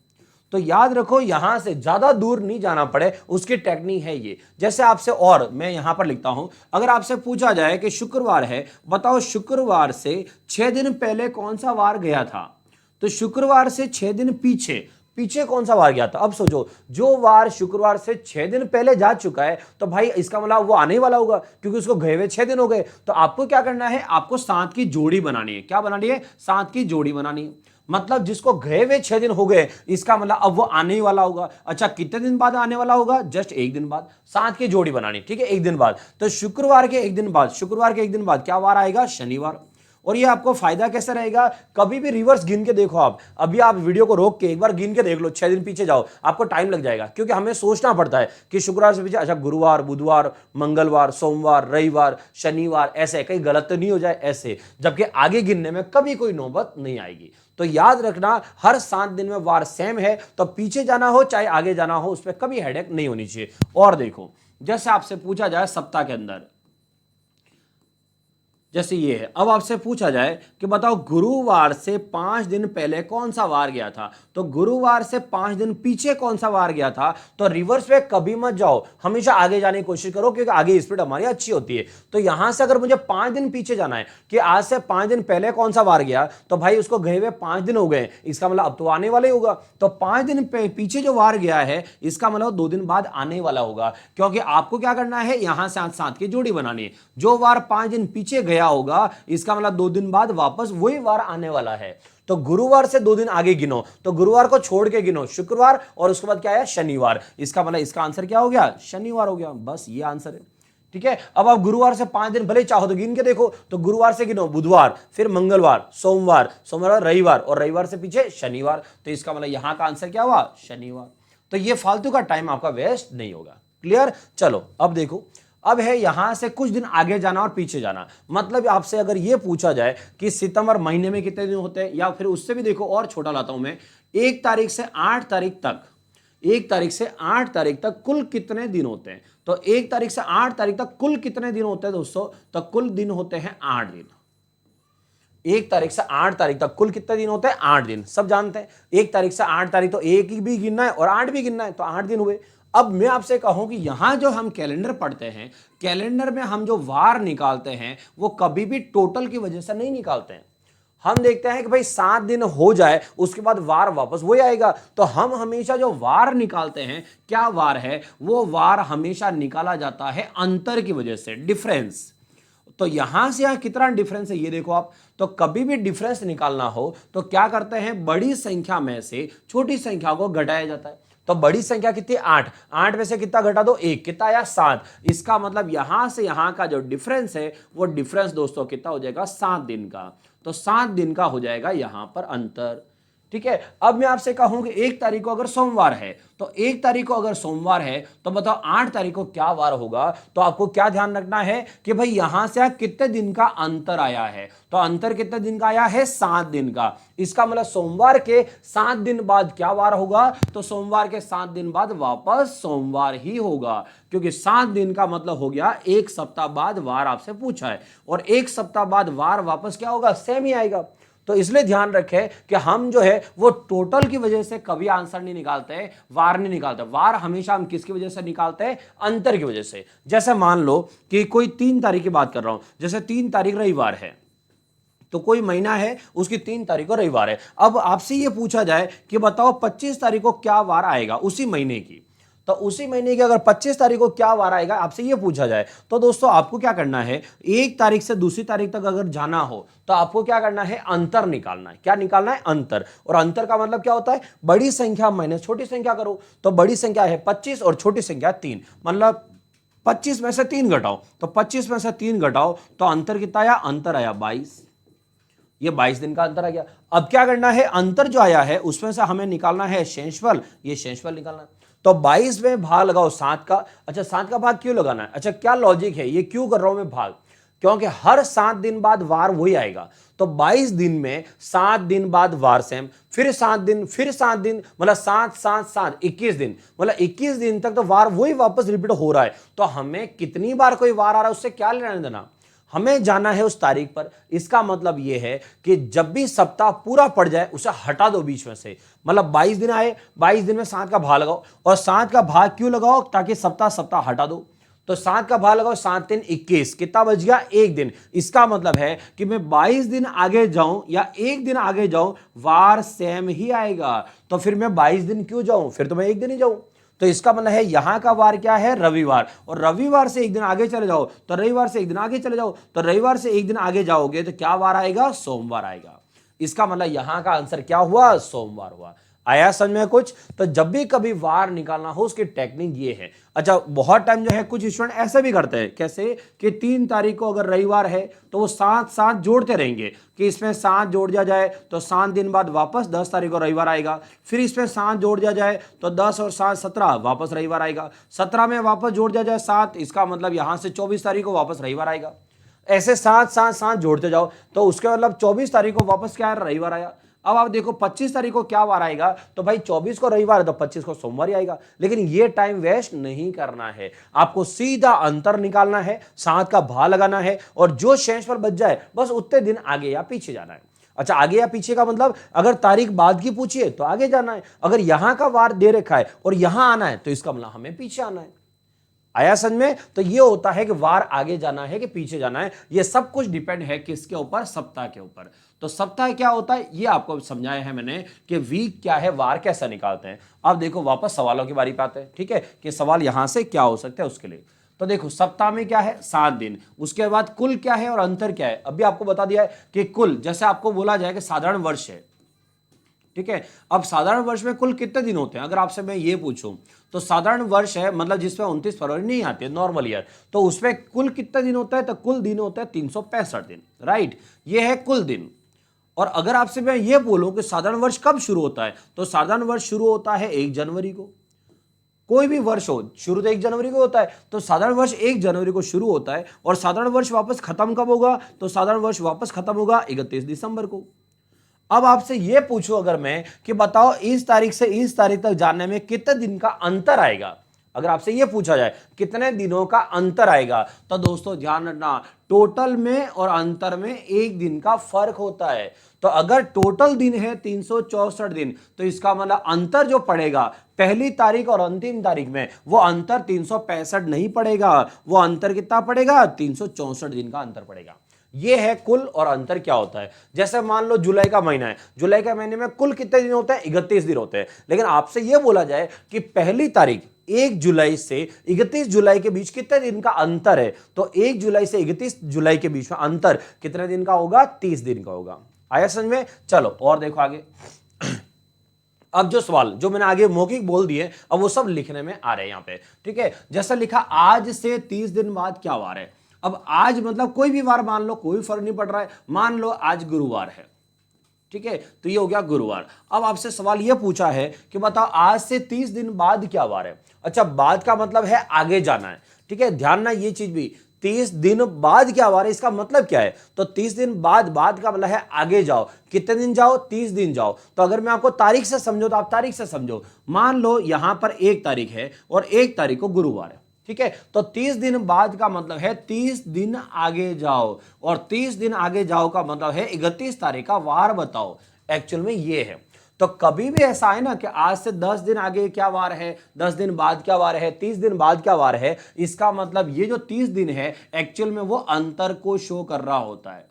तो याद रखो, यहां से ज्यादा दूर नहीं जाना पड़े, उसकी टेक्निक है ये। जैसे आपसे, और मैं यहां पर लिखता हूं, अगर आपसे पूछा जाए कि शुक्रवार है, बताओ शुक्रवार से 6 दिन पहले कौन सा वार गया था, तो शुक्रवार से 6 दिन पीछे पीछे कौन सा वार गया था। अब सोचो, जो वार शुक्रवार से 6 दिन पहले जा चुका है, तो भाई इसका मतलब वो आने वाला होगा, क्योंकि उसको गए हुए 6 दिन हो गए। तो आपको क्या करना है, आपको 7 की जोड़ी बनानी है। क्या बनानी है, 7 की जोड़ी बनानी है। मतलब जिसको गए हुए 6 दिन हो गए, इसका मतलब अब वो आने ही वाला होगा। अच्छा, कितने दिन बाद आने वाला होगा, जस्ट एक दिन बाद। 7 की जोड़ी बनानी, ठीक है, एक दिन बाद। तो शुक्रवार के एक दिन बाद, शुक्रवार के एक दिन बाद क्या वार आएगा, शनिवार। और ये आपको फायदा कैसे रहेगा, कभी भी रिवर्स गिन के देखो आप। अभी आप वीडियो को रोक के एक बार गिन के देख लो, 6 दिन पीछे जाओ, आपको टाइम लग जाएगा, क्योंकि हमें सोचना पड़ता है कि शुक्रवार से पीछे, अच्छा गुरुवार, बुधवार, मंगलवार, सोमवार, रविवार, शनिवार, ऐसे कहीं गलत तो नहीं हो जाए ऐसे, जबकि आगे गिनने में कभी कोई नौबत नहीं आएगी। तो याद रखना, हर 7 दिन में वार सेम है, तो पीछे जाना हो चाहे आगे जाना हो, उस पर कभी हेडेक नहीं होनी चाहिए। और देखो, जैसे आपसे पूछा जाए सप्ताह के अंदर, जैसे ये है, अब आपसे पूछा जाए कि बताओ गुरुवार से 5 दिन पहले कौन सा वार गया था, तो गुरुवार से 5 दिन पीछे कौन सा वार गया था। तो रिवर्स में कभी मत जाओ, हमेशा आगे जाने की कोशिश करो, क्योंकि आगे स्पीड हमारी अच्छी होती है। तो यहां से अगर मुझे 5 दिन पीछे जाना है कि आज से 5 दिन पहले कौन सा वार गया, तो भाई उसको गए हुए 5 दिन हो गए, इसका मतलब अब तो आने वाले होगा। तो 5 दिन पीछे जो वार गया है, इसका मतलब 2 दिन बाद आने वाला होगा, क्योंकि आपको क्या करना है, यहां से 7 की जोड़ी बनानी है। जो वार 5 दिन पीछे गया होगा, इसका मतलब 2 दिन बाद वापस वही वार आने वाला है। तो गुरुवार से 2 दिन आगे गिनो, तो गुरुवार को छोड़ के गिनो शुक्रवार, और उसके बाद क्या है, शनिवार। इसका मतलब इसका आंसर क्या हो गया, शनिवार हो गया। बस ये आंसर है, ठीक है। अब आप गुरुवार से 5 दिन भले चाहो तो गिन के देखो, तो गुरुवार से गिनो बुधवार, फिर मंगलवार, सोमवार, सोमवार रविवार, और रविवार से पीछे शनिवार। तो इसका मतलब यहां का आंसर क्या हुआ, शनिवार। तो ये फालतू का टाइम आपका वेस्ट नहीं होगा। क्लियर। चलो अब देखो, अब है यहां से कुछ दिन आगे जाना और पीछे जाना। मतलब आपसे अगर यह पूछा जाए कि सितंबर महीने में कितने दिन होते हैं, या फिर उससे भी देखो और छोटा लाता हूं मैं, 1 तारीख से 8 तारीख तक, 1 तारीख से 8 तारीख तक कुल कितने दिन होते हैं। तो 1 तारीख से 8 तारीख तक कुल कितने दिन होते हैं दोस्तों, तो कुल दिन होते हैं 8 दिन। 1 तारीख से 8 तारीख तक कुल कितने दिन होते हैं, 8 दिन। सब जानते हैं 1 तारीख से 8 तारीख, तो 1 भी गिनना है और 8 भी गिनना है, तो 8 दिन हुए। अब मैं आपसे कहूं कि यहां जो हम कैलेंडर पढ़ते हैं, कैलेंडर में हम जो वार निकालते हैं, वो कभी भी टोटल की वजह से नहीं निकालते हैं। हम देखते हैं कि भाई 7 दिन हो जाए, उसके बाद वार वापस वही आएगा। तो हम हमेशा जो वार निकालते हैं, क्या वार है, वो वार हमेशा निकाला जाता है अंतर की वजह से, डिफरेंस। तो यहां से यहां कितना डिफरेंस है ये देखो आप। तो कभी भी डिफरेंस निकालना हो तो क्या करते हैं, बड़ी संख्या में से छोटी संख्या को घटाया जाता है। तो बड़ी संख्या कितनी, 8, 8 में से कितना घटा दो, 1, कितना आया, 7। इसका मतलब यहां से यहां का जो डिफरेंस है, वो डिफरेंस दोस्तों कितना हो जाएगा, 7 दिन का। तो 7 दिन का हो जाएगा यहां पर अंतर। ठीक है। अब मैं आपसे कहूं कि 1 तारीख को अगर सोमवार है, तो 1 तारीख को अगर सोमवार है तो बताओ 8 तारीख को क्या वार होगा। तो आपको क्या ध्यान रखना है कि भाई यहां से कितने दिन का अंतर आया है। तो अंतर कितने दिन का आया है, 7 दिन का। इसका मतलब सोमवार के 7 दिन बाद क्या वार होगा, तो सोमवार के 7 दिन बाद वापस सोमवार ही होगा, क्योंकि 7 दिन का मतलब हो गया 1 सप्ताह बाद वार आपसे पूछा है, और 1 सप्ताह बाद वार वापस क्या होगा, सेम ही आएगा। तो इसलिए ध्यान रखें कि हम जो है वो टोटल की वजह से कभी आंसर नहीं निकालते, वार नहीं निकालते। वार हमेशा हम किसकी वजह से निकालते हैं, अंतर की वजह से। जैसे मान लो कि कोई 3 तारीख की बात कर रहा हूं, जैसे 3 तारीख रविवार है, तो कोई महीना है उसकी 3 तारीख को रविवार है। अब आपसे यह पूछा जाए कि बताओ 25 तारीख को क्या वार आएगा उसी महीने की, तो उसी महीने की अगर 25 तारीख को क्या वार आएगा आपसे यह पूछा जाए, तो दोस्तों आपको क्या करना है, 1 तारीख से दूसरी तारीख तक अगर जाना हो तो आपको क्या करना है, अंतर निकालना है। क्या निकालना है, अंतर। और अंतर का मतलब क्या होता है, बड़ी संख्या माइनस छोटी संख्या करो। तो बड़ी संख्या है 25 और छोटी संख्या 3, मतलब 25 में से 3 घटाओ, तो 25 में से 3 घटाओ तो अंतर कितना आया, अंतर आया 22। ये 22 दिन का अंतर आ गया। अब क्या करना है, अंतर जो आया है उसमें से हमें निकालना है शेषफल, ये शेषफल निकालना है। तो 22 में भाग लगाओ 7 का। अच्छा 7 का भाग क्यों लगाना है, अच्छा क्या लॉजिक है, ये क्यों कर रहा हूं मैं भाग, क्योंकि हर 7 दिन बाद वार वही आएगा। तो 22 दिन में 7 दिन बाद वार सेम, फिर 7 दिन, फिर 7 दिन, मतलब 7 7 7 21 दिन, मतलब 21 दिन तक तो वार वही वापस रिपीट हो रहा है। तो हमें कितनी बार कोई वार आ रहा है उससे क्या लेना देना, हमें जाना है उस तारीख पर। इसका मतलब यह है कि जब भी सप्ताह पूरा पड़ जाए उसे हटा दो बीच में से, मतलब 22 दिन आए, 22 दिन में 7 का भाग लगाओ, और 7 का भाग क्यों लगाओ, ताकि सप्ताह सप्ताह हटा दो। तो 7 का भाग लगाओ, 7 3 21, कितना बच गया, 1 दिन। इसका मतलब है कि मैं 22 दिन आगे जाऊं या 1 दिन आगे जाऊं, वार सेम ही आएगा। तो फिर मैं 22 दिन क्यों जाऊं, फिर तो मैं 1 दिन ही जाऊं। तो इसका मतलब है यहां का वार क्या है, रविवार, और रविवार से 1 दिन आगे चले जाओ तो रविवार से 1 दिन आगे चले जाओ, तो रविवार से 1 दिन आगे जाओगे तो क्या वार आएगा, सोमवार आएगा। इसका मतलब यहां का आंसर क्या हुआ, सोमवार हुआ। आया समझ में कुछ। तो जब भी कभी वार निकालना हो उसकी टेक्निक ये है। अच्छा बहुत टाइम जो है कुछ स्टूडेंट ऐसे भी करते हैं, कैसे कि 3 तारीख को अगर रविवार है तो वो 7 7 जोड़ते रहेंगे, कि इसमें 7 जोड़ दिया जाए तो 7 दिन बाद वापस 10 तारीख को रविवार आएगा, फिर इसमें 7 जोड़ दिया जाए तो 10 और 7 17 वापस रविवार आएगा, 17 में वापस जोड़ दिया जाए 7, इसका मतलब यहां से 24 तारीख को वापस रविवार आएगा। ऐसे 7 7 7 जोड़ते जाओ तो उसके मतलब 24 तारीख को वापस क्या है, रविवार आया। अब आप देखो 25 तारीख को क्या वार आएगा, तो भाई 24 को रविवार है तो 25 को सोमवार ही आएगा। लेकिन ये टाइम वेस्ट नहीं करना है, आपको सीधा अंतर निकालना है, 7 का भाग लगाना है, और जो शेषफल बच जाए बस उतने दिन आगे या पीछे जाना है। अच्छा आगे या पीछे का मतलब अगर तारीख बाद की पूछिए तो आगे जाना है, अगर यहां का वार दे रखा है और यहां आना है तो इसका मतलब हमें पीछे आना है। आया समझ में। तो ये होता है कि वार आगे जाना है कि पीछे जाना है, ये सब कुछ डिपेंड है किसके ऊपर, सप्ताह के ऊपर। तो सप्ताह क्या होता है ये आपको समझाया है मैंने कि वीक क्या है, वार कैसा निकालते हैं। अब देखो वापस सवालों की बारी पे आते हैं, ठीक है, कि सवाल यहां से क्या हो सकते हैं उसके लिए। तो देखो सप्ताह में क्या है, 7 दिन, उसके बाद कुल क्या है और अंतर क्या है। अभी आपको बता दिया है कि कुल, जैसे आपको बोला जाए कि साधारण वर्ष है, ठीक है। अब साधारण वर्ष में कुल कितने दिन होते हैं, अगर आपसे मैं ये पूछूं तो साधारण वर्ष है मतलब जिसमें 29 फरवरी नहीं आती है, नॉर्मल ईयर, तो उसमें कुल कितने दिन होता है, तो कुल दिन होता है 365 दिन, राइट, ये है कुल दिन। और अगर आपसे मैं ये बोलूं कि साधारण वर्ष कब शुरू होता है, तो साधारण वर्ष शुरू होता है 1 जनवरी को। कोई भी वर्ष हो शुरू तो 1 जनवरी को होता है, तो साधारण वर्ष 1 जनवरी को शुरू होता है, और साधारण वर्ष वापस खत्म कब होगा, तो साधारण वर्ष वापस खत्म होगा 31 दिसंबर को। अब आपसे यह पूछो अगर मैं कि बताओ इस तारीख से इस तारीख तक जानने में कितने दिन का अंतर आएगा, अगर आपसे यह पूछा जाए कितने दिनों का अंतर आएगा, तो दोस्तों ध्यान रखना टोटल में और अंतर में 1 दिन का फर्क होता है। तो अगर टोटल दिन है 364 दिन, तो इसका मतलब अंतर जो पड़ेगा पहली तारीख और अंतिम तारीख में, वो अंतर 365 नहीं पड़ेगा, वो अंतर कितना पड़ेगा, 364 दिन का अंतर पड़ेगा। ये है कुल और अंतर क्या होता है। जैसे मान लो जुलाई का महीना है, जुलाई के महीने में कुल कितने दिन होते हैं, 31 दिन होते हैं। लेकिन आपसे यह बोला जाए कि पहली तारीख 1 जुलाई से 31 जुलाई के बीच कितने दिन का अंतर है, तो 1 जुलाई से 31 जुलाई के बीच में अंतर कितने दिन का होगा, 30 दिन का होगा। आया समझ में। चलो और देखो आगे। अब जो सवाल जो मैंने आगे मौखिक बोल दिए अब वो सब लिखने में आ रहे हैं यहां पे, ठीक है। जैसा लिखा आज से 30 दिन बाद क्या वार है। अब आज मतलब कोई भी वार मान लो, कोई फर्क नहीं पड़ रहा है, मान लो आज गुरुवार है, ठीक है, तो ये हो गया गुरुवार। अब आपसे सवाल ये पूछा है कि बताओ आज से 30 दिन बाद क्या वार है। अच्छा, बाद का मतलब है आगे जाना है, ठीक है, ध्यान ना ये चीज भी, 30 दिन बाद क्या वार है, इसका मतलब क्या है, तो 30 दिन बाद, बाद का मतलब है आगे जाओ। कितने दिन जाओ, 30 दिन जाओ। तो अगर मैं आपको तारीख से समझो तो आप तारीख से समझो। मान लो यहां पर 1 तारीख है और 1 तारीख को गुरुवार है, ठीक है, तो 30 दिन बाद का मतलब है 30 दिन आगे जाओ, और 30 दिन आगे जाओ का मतलब है 31 तारीख का वार बताओ। एक्चुअल में ये है। तो कभी भी ऐसा है ना कि आज से 10 दिन आगे क्या वार है, 10 दिन बाद क्या वार है, 30 दिन बाद क्या वार है, इसका मतलब ये जो 30 दिन है एक्चुअल में वो अंतर को शो कर रहा होता है।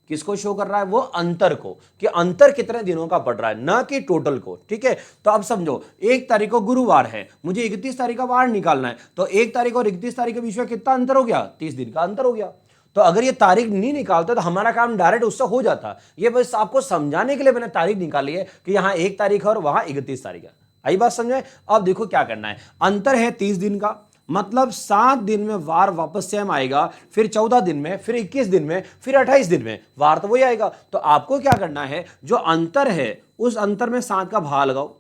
किसको शो कर रहा है, वो अंतर को, कि अंतर कितने दिनों का पड़ रहा है, ना कि टोटल को, ठीक है। तो अब समझो 1 तारीख को गुरुवार है, मुझे 31 तारीख का वार निकालना है, तो 1 तारीख और 31 तारीख के बीच में कितना अंतर हो गया, 30 दिन का अंतर हो गया। तो अगर ये तारीख नहीं निकालते तो हमारा काम डायरेक्ट उससे हो जाता। ये बस आपको समझाने के लिए मैंने तारीख निकाली है कि यहां 1 तारीख है और वहां 31 तारीख है। आई बात समझे। अब देखो क्या करना है, अंतर है 30 दिन का, मतलब 7 दिन में वार वापस सेम आएगा, फिर 14 दिन में, फिर 21 दिन में, फिर 28 दिन में वार तो वही आएगा। तो आपको क्या करना है, जो अंतर है उस अंतर में 7 का भाग लगाओ।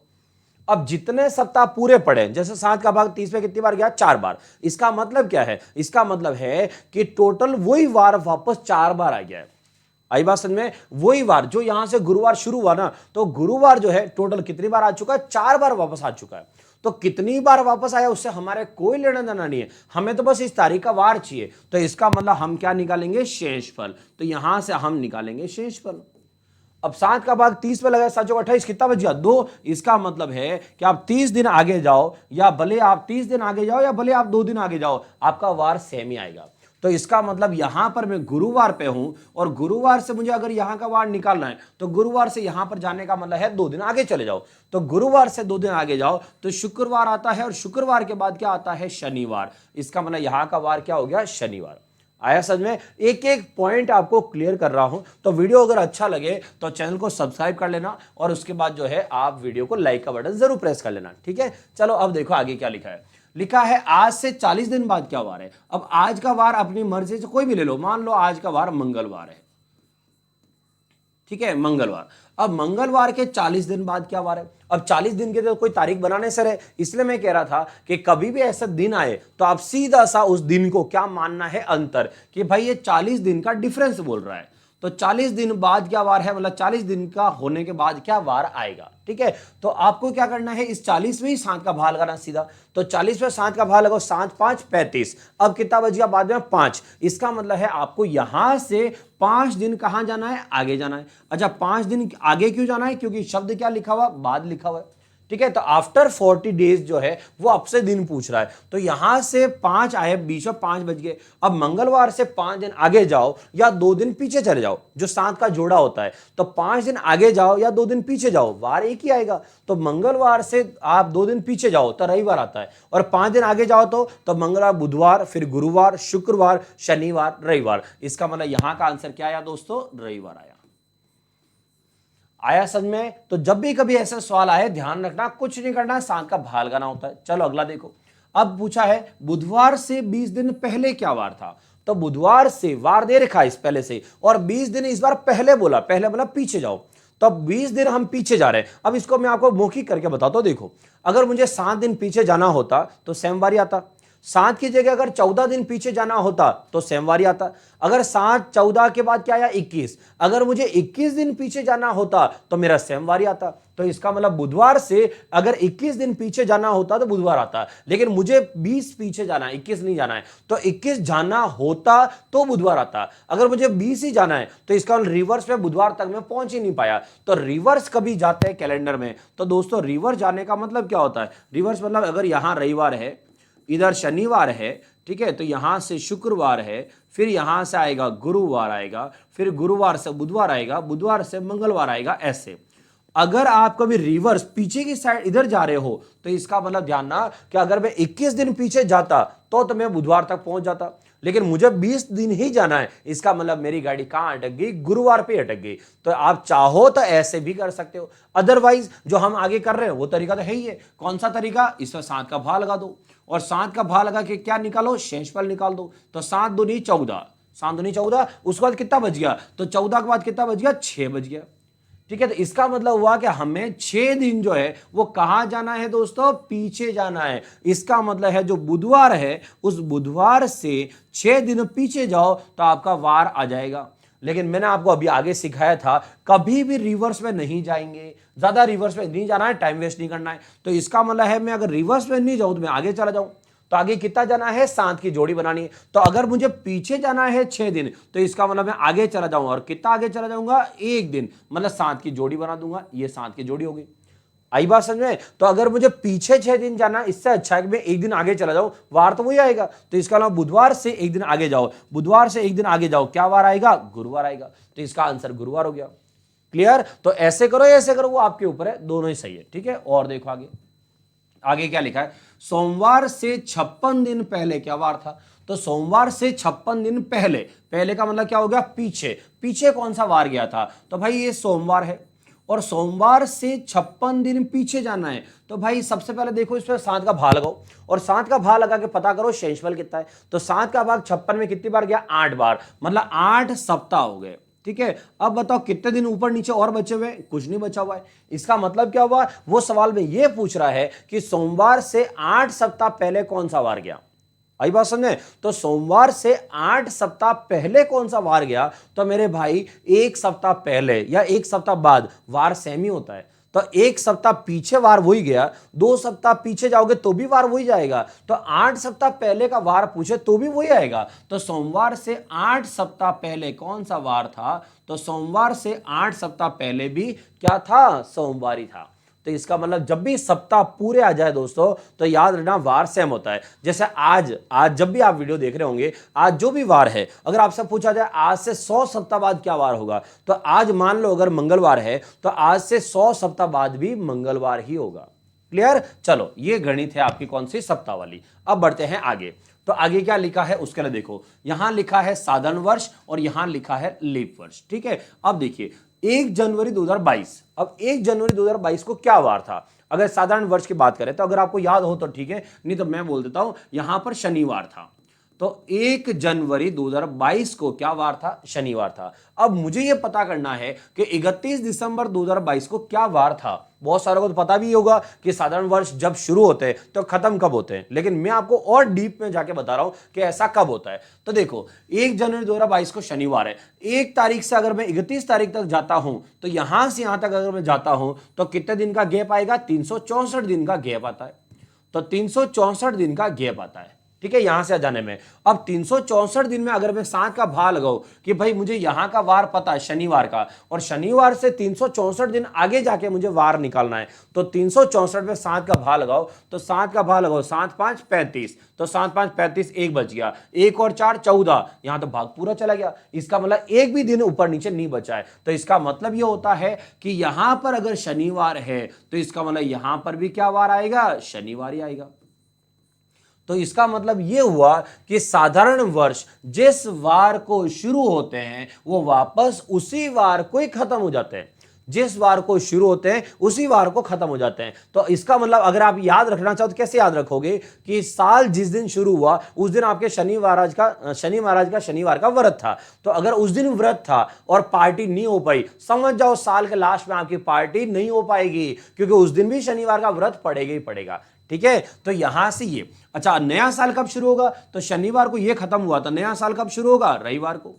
अब जितने सप्ताह पूरे पड़े, जैसे 7 का भाग 30 में कितनी बार गया, 4 बार। इसका मतलब क्या है, इसका मतलब है कि टोटल वही वार वापस 4 बार आ गया है। आई बात समझ में, वही वार जो यहां से गुरुवार शुरू हुआ ना, तो गुरुवार जो है टोटल कितनी बार आ चुका है, 4 बार वापस आ चुका है। तो कितनी बार वापस आया उससे हमारे कोई लेना देना नहीं है, हमें तो बस इस तारीख का वार चाहिए। तो इसका मतलब हम क्या निकालेंगे, शेषफल। तो यहां से हम निकालेंगे शेषफल। अब 7 का भाग 30 पे लगा, 7 28, कितना बच गया, 2। इसका मतलब है कि आप 30 दिन आगे जाओ, या भले आप 30 दिन आगे जाओ या भले आप 2 दिन आगे जाओ, आपका वार सेम ही आएगा। तो इसका मतलब यहां पर मैं गुरुवार पे हूं और गुरुवार से मुझे अगर यहां का वार निकालना है तो गुरुवार से यहां पर जाने का मतलब है 2 दिन आगे चले जाओ। तो गुरुवार से 2 दिन आगे जाओ तो शुक्रवार आता है, और शुक्रवार के बाद क्या आता है, शनिवार। इसका मतलब यहां का वार क्या हो गया, शनिवार। आया समझ में। एक एक पॉइंट आपको क्लियर कर रहा हूं। तो वीडियो अगर अच्छा लगे तो चैनल को सब्सक्राइब कर लेना, और उसके बाद जो है आप वीडियो को लाइक का बटन जरूर प्रेस कर लेना, ठीक है। चलो अब देखो आगे क्या लिखा है। लिखा है आज से 40 दिन बाद क्या वार है। अब आज का वार अपनी मर्जी से कोई भी ले लो, मान लो आज का वार मंगलवार है, ठीक है, मंगलवार। अब मंगलवार के 40 दिन बाद क्या वार है। अब 40 दिन के तो कोई तारीख बनाने से रहे, इसलिए मैं कह रहा था कि कभी भी ऐसा दिन आए तो आप सीधा सा उस दिन को क्या मानना है, अंतर, कि भाई ये 40 दिन का डिफरेंस बोल रहा है। तो 40 दिन बाद क्या वार है, मतलब 40 दिन का होने के बाद क्या वार आएगा, ठीक है। तो आपको क्या करना है, इस 40 में ही 7 का भाग लगाना सीधा। तो 40 में 7 का भाग लगाओ, 7 5 35। अब कितना बच गया बाद में, 5। इसका मतलब है आपको यहां से 5 दिन कहां जाना है, आगे जाना है। अच्छा, 5 दिन आगे क्यों जाना है, क्योंकि शब्द क्या लिखा हुआ, बाद लिखा हुआ है, ठीक है। तो आफ्टर 40 डेज जो है वो आपसे दिन पूछ रहा है। तो यहां से 5 आए, बीच में 5 बच गए। अब मंगलवार से 5 दिन आगे जाओ या 2 दिन पीछे चले जाओ, जो 7 का जोड़ा होता है। तो 5 दिन आगे जाओ या 2 दिन पीछे जाओ, वार एक ही आएगा। तो मंगलवार से आप 2 दिन पीछे जाओ तो रविवार आता है, और 5 दिन आगे जाओ तो मंगलवार, बुधवार, फिर गुरुवार, शुक्रवार, शनिवार, रविवार। इसका मतलब यहां का आंसर क्या आया दोस्तों, रविवार आया। आया समझ में। तो जब भी कभी ऐसा सवाल आए ध्यान रखना, कुछ नहीं करना, 7 का भाग लगाना होता है। चलो अगला देखो। अब पूछा है बुधवार से 20 दिन पहले क्या वार था। तो बुधवार से वार दे रखा है इस पहले से, और 20 दिन इस बार पहले बोला, पहले बोला पीछे जाओ। तो 20 दिन हम पीछे जा रहे हैं। अब इसको मैं आपको मौखिक करके बताता हूं। देखो, अगर मुझे 7 दिन पीछे जाना होता तो सोमवार ही आता। 7 की जगह अगर 14 दिन पीछे जाना होता तो सोमवार ही आता। अगर 7 14 के बाद क्या आया, 21। अगर मुझे 21 दिन पीछे जाना होता तो मेरा सोमवार ही आता। तो इसका मतलब बुधवार से अगर 21 दिन पीछे जाना होता तो बुधवार आता, लेकिन मुझे 20 पीछे जाना है, 21 नहीं जाना है। तो 21 जाना होता तो बुधवार आता। अगर मुझे 20 ही जाना है तो इसका रिवर्स में बुधवार तक मैं पहुंच ही नहीं पाया। तो रिवर्स कभी जाते हैं कैलेंडर में, तो दोस्तों रिवर्स जाने का मतलब क्या होता है, रिवर्स मतलब अगर यहां रविवार है, इधर शनिवार है, ठीक है, तो यहां से शुक्रवार है, फिर यहां से आएगा गुरुवार आएगा, फिर गुरुवार से बुधवार आएगा, बुधवार से मंगलवार आएगा, ऐसे। अगर आप कभी रिवर्स पीछे की साइड इधर जा रहे हो तो इसका मतलब ध्यान ना कि अगर मैं 21 दिन पीछे जाता तो मैं बुधवार तक पहुंच जाता, लेकिन मुझे 20 दिन ही जाना है। इसका मतलब मेरी गाड़ी कहां अटक गई, गुरुवार पे अटक गई। तो आप चाहो तो ऐसे भी कर सकते हो। अदरवाइज जो हम आगे कर रहे हैं वो तरीका तो है ही है। कौन सा तरीका, इसमें 7 का भाग लगा दो, और 7 का भाग लगा के क्या निकालो, शेषफल निकाल दो। तो 7 दूनी 14, 7 दूनी 14, उसके बाद कितना बच गया, तो 14 के बाद कितना बच गया, 6 बच गया। ठीक है। तो इसका मतलब हुआ कि हमें 6 दिन जो है वो कहां जाना है दोस्तों, पीछे जाना है। इसका मतलब है जो बुधवार है उस बुधवार से 6 दिन पीछे जाओ तो आपका वार आ जाएगा। लेकिन मैंने आपको अभी आगे सिखाया था कभी भी रिवर्स में नहीं जाएंगे, ज्यादा रिवर्स में नहीं जाना है, टाइम वेस्ट नहीं करना है। तो इसका मतलब है मैं अगर रिवर्स में नहीं जाऊं तो मैं आगे चला जाऊं, तो आगे कितना जाना है, 7 की जोड़ी बनानी है। तो अगर मुझे पीछे जाना है 6 दिन तो इसका मतलब मैं आगे चला जाऊंगा, और कितना आगे चला जाऊंगा, 1 दिन, मतलब 7 की जोड़ी बना दूंगा, ये 7 की जोड़ी होगी। आई बात समझ में? तो अगर मुझे पीछे 6 दिन जाना, इससे अच्छा है कि मैं 1 दिन आगे चला जाऊं, वार तो वही आएगा। तो इसका नाम बुधवार से 1 दिन आगे जाओ, बुधवार से 1 दिन आगे जाओ, क्या वार आएगा, गुरुवार आएगा। तो इसका आंसर गुरुवार हो गया। क्लियर? तो ऐसे करो ऐसे करो, वो आपके ऊपर है, दोनों ही सही है। ठीक है, और देखो आगे, आगे क्या लिखा है, सोमवार से 56 दिन पहले क्या वार था। तो सोमवार से 56 दिन पहले, पहले का मतलब क्या हो गया, पीछे, पीछे कौन सा वार गया था, तो भाई ये सोमवार है। और सोमवार से 56 दिन पीछे जाना है, तो भाई सबसे पहले देखो इस पर 7 का भाग लगाओ, और 7 का भाग लगा के पता करो शेषफल कितना है। तो 7 का भाग 56 में कितनी बार गया, 8 बार, मतलब 8 सप्ताह हो गए। ठीक है, अब बताओ कितने दिन ऊपर नीचे और बचे हुए, कुछ नहीं बचा हुआ है। इसका मतलब क्या हुआ, वो सवाल में ये पूछ रहा है कि सोमवार से 8 सप्ताह पहले कौन सा वार गया। आई बात समझे? तो सोमवार से 8 सप्ताह पहले कौन सा वार गया, तो मेरे भाई 1 सप्ताह पहले या 1 सप्ताह बाद वार सेम ही होता है। तो 1 सप्ताह पीछे वार वही गया, 2 सप्ताह पीछे जाओगे तो भी वार वही जाएगा, तो 8 सप्ताह पहले का वार पूछे तो भी वही आएगा। तो सोमवार से 8 सप्ताह पहले कौन सा वार था, तो सोमवार से 8 सप्ताह पहले भी क्या था, सोमवार ही था। तो इसका मतलब जब भी सप्ताह पूरे आ जाए दोस्तों तो याद रखना वार सेम होता है। जैसे आज जब भी आप वीडियो देख रहे होंगे, आज जो भी वार है, अगर आपसे पूछा जाए आज से 100 सप्ताह बाद क्या वार होगा, तो आज मान लो अगर मंगलवार है तो आज से 100 सप्ताह बाद भी मंगलवार ही होगा। क्लियर? चलो, ये गणित है आपकी कौन सी, सप्ताह वाली। अब बढ़ते हैं आगे। तो आगे क्या लिखा है उसके लिए देखो, यहां लिखा है साधारण वर्ष और यहां लिखा है लीप वर्ष। ठीक है, अब देखिए 1 जनवरी 2022, अब 1 जनवरी 2022 को क्या वार था। अगर साधारण वर्ष की बात करें तो अगर आपको याद हो तो ठीक है, नहीं तो मैं बोल देता हूं, यहां पर शनिवार था। तो 1 जनवरी 2022 को क्या वार था, शनिवार था। अब मुझे यह पता करना है कि 31 दिसंबर 2022 को क्या वार था। बहुत सारों को तो पता भी होगा कि साधारण वर्ष जब शुरू होते हैं तो खत्म कब होते हैं, लेकिन मैं आपको और डीप में जाके बता रहा हूं कि ऐसा कब होता है। तो देखो 1 जनवरी 2022 को शनिवार है, 1 तारीख से अगर मैं 31 तारीख तक जाता हूं तो यहां से यहां तक अगर मैं जाता हूं तो कितने दिन का गैप आएगा, 364 दिन का गैप आता है। तो 364 दिन का गैप आता है। ठीक है, यहां से जाने में। अब 364 दिन में अगर मैं 7 का भाग लगाऊं कि भाई मुझे यहां का वार पता है शनिवार का, और शनिवार से 364 दिन आगे जाके मुझे वार निकालना है, तो 364 में 7 का भाग लगाओ, तो 7 का भाग लगाओ, 7 5 35, तो 7 5 35, 1 बच गया, 1 और 4 14, यहां तो भाग पूरा चला गया। इसका मतलब एक भी दिन ऊपर नीचे नहीं बचा है। तो इसका मतलब यह होता है कि यहां पर अगर शनिवार है तो इसका मतलब यहां पर भी क्या वार आएगा, शनिवार ही आएगा। तो इसका मतलब यह हुआ कि साधारण वर्ष जिस वार को शुरू होते हैं वो वापस उसी वार को ही खत्म हो जाते हैं, जिस वार को शुरू होते हैं उसी वार को खत्म हो जाते हैं। तो इसका मतलब अगर आप याद रखना चाहो तो कैसे याद रखोगे कि साल जिस दिन शुरू हुआ उस दिन आपके शनि महाराज का शनिवार का व्रत था। तो अगर उस दिन व्रत था और पार्टी नहीं हो पाई, समझ जाओ साल के लास्ट में आपकी पार्टी नहीं हो पाएगी, क्योंकि उस दिन भी शनिवार का व्रत पड़ेगा ही पड़ेगा। ठीक है, तो यहां से ये, अच्छा नया साल कब शुरू होगा, तो शनिवार को ये खत्म हुआ था, नया साल कब शुरू होगा, रविवार को।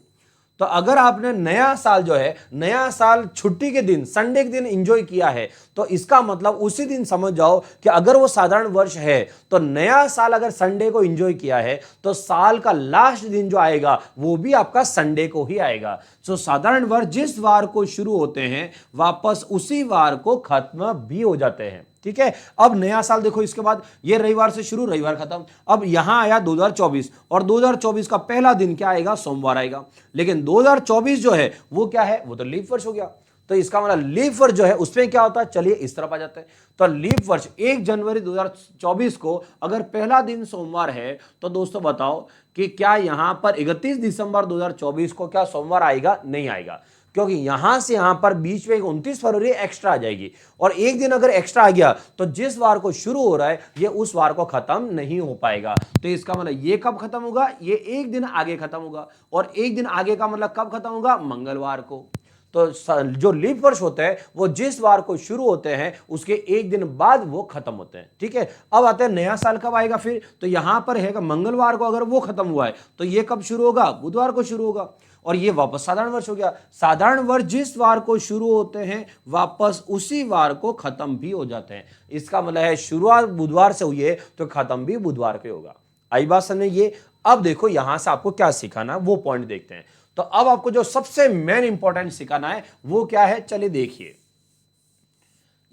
तो अगर आपने नया साल जो है, नया साल छुट्टी के दिन, संडे के दिन एंजॉय किया है, तो इसका मतलब उसी दिन समझ जाओ कि अगर वो साधारण वर्ष है तो नया साल अगर संडे को एंजॉय किया है तो साल का लास्ट दिन जो आएगा वो भी आपका संडे को ही आएगा। तो साधारण वर्ष जिस वार को शुरू होते हैं वापस उसी वार को खत्म भी हो जाते हैं। ठीक है, अब नया साल देखो, इसके बाद ये रविवार से शुरू, रविवार खत्म। अब यहां आया 2024, और 2024 का पहला दिन क्या आएगा, सोमवार आएगा। लेकिन 2024 जो है वो क्या है, वो तो लीप वर्ष हो गया। तो इसका मतलब लीप वर्ष जो है उसमें क्या होता है, चलिए इस तरफ आ जाते हैं। तो लीप वर्ष 1 जनवरी 2024 को अगर पहला दिन सोमवार है तो दोस्तों बताओ कि क्या यहां पर 31 दिसंबर 2024 को क्या सोमवार आएगा, नहीं आएगा, क्योंकि यहां से यहां पर बीच में 29 फरवरी एक्स्ट्रा आ जाएगी, और एक दिन अगर एक्स्ट्रा आ गया तो जिस वार को शुरू हो रहा है ये उस वार को खत्म नहीं हो पाएगा। तो इसका मतलब ये कब खत्म होगा, ये एक दिन आगे खत्म होगा, और एक दिन आगे का मतलब कब खत्म होगा, मंगलवार को। तो जो लीप वर्ष होते हैं वो जिस वार को शुरू होते हैं उसके एक दिन बाद वो खत्म होते हैं। ठीक है, अब आते हैं नया साल कब आएगा फिर, तो यहां पर है मंगलवार को अगर वो खत्म हुआ है तो ये कब शुरू होगा, बुधवार को शुरू होगा, और ये वापस साधारण वर्ष हो गया। साधारण वर्ष जिस वार को शुरू होते हैं वापस उसी वार को खत्म भी हो जाते हैं। इसका मतलब है शुरुआत बुधवार से हुई है तो खत्म भी बुधवार के होगा। आई बात समझ ये। अब देखो यहां से आपको क्या सिखाना है वो पॉइंट देखते हैं। तो अब आपको जो सबसे मेन इंपॉर्टेंट सिखाना है वो क्या है, चलिए देखिए।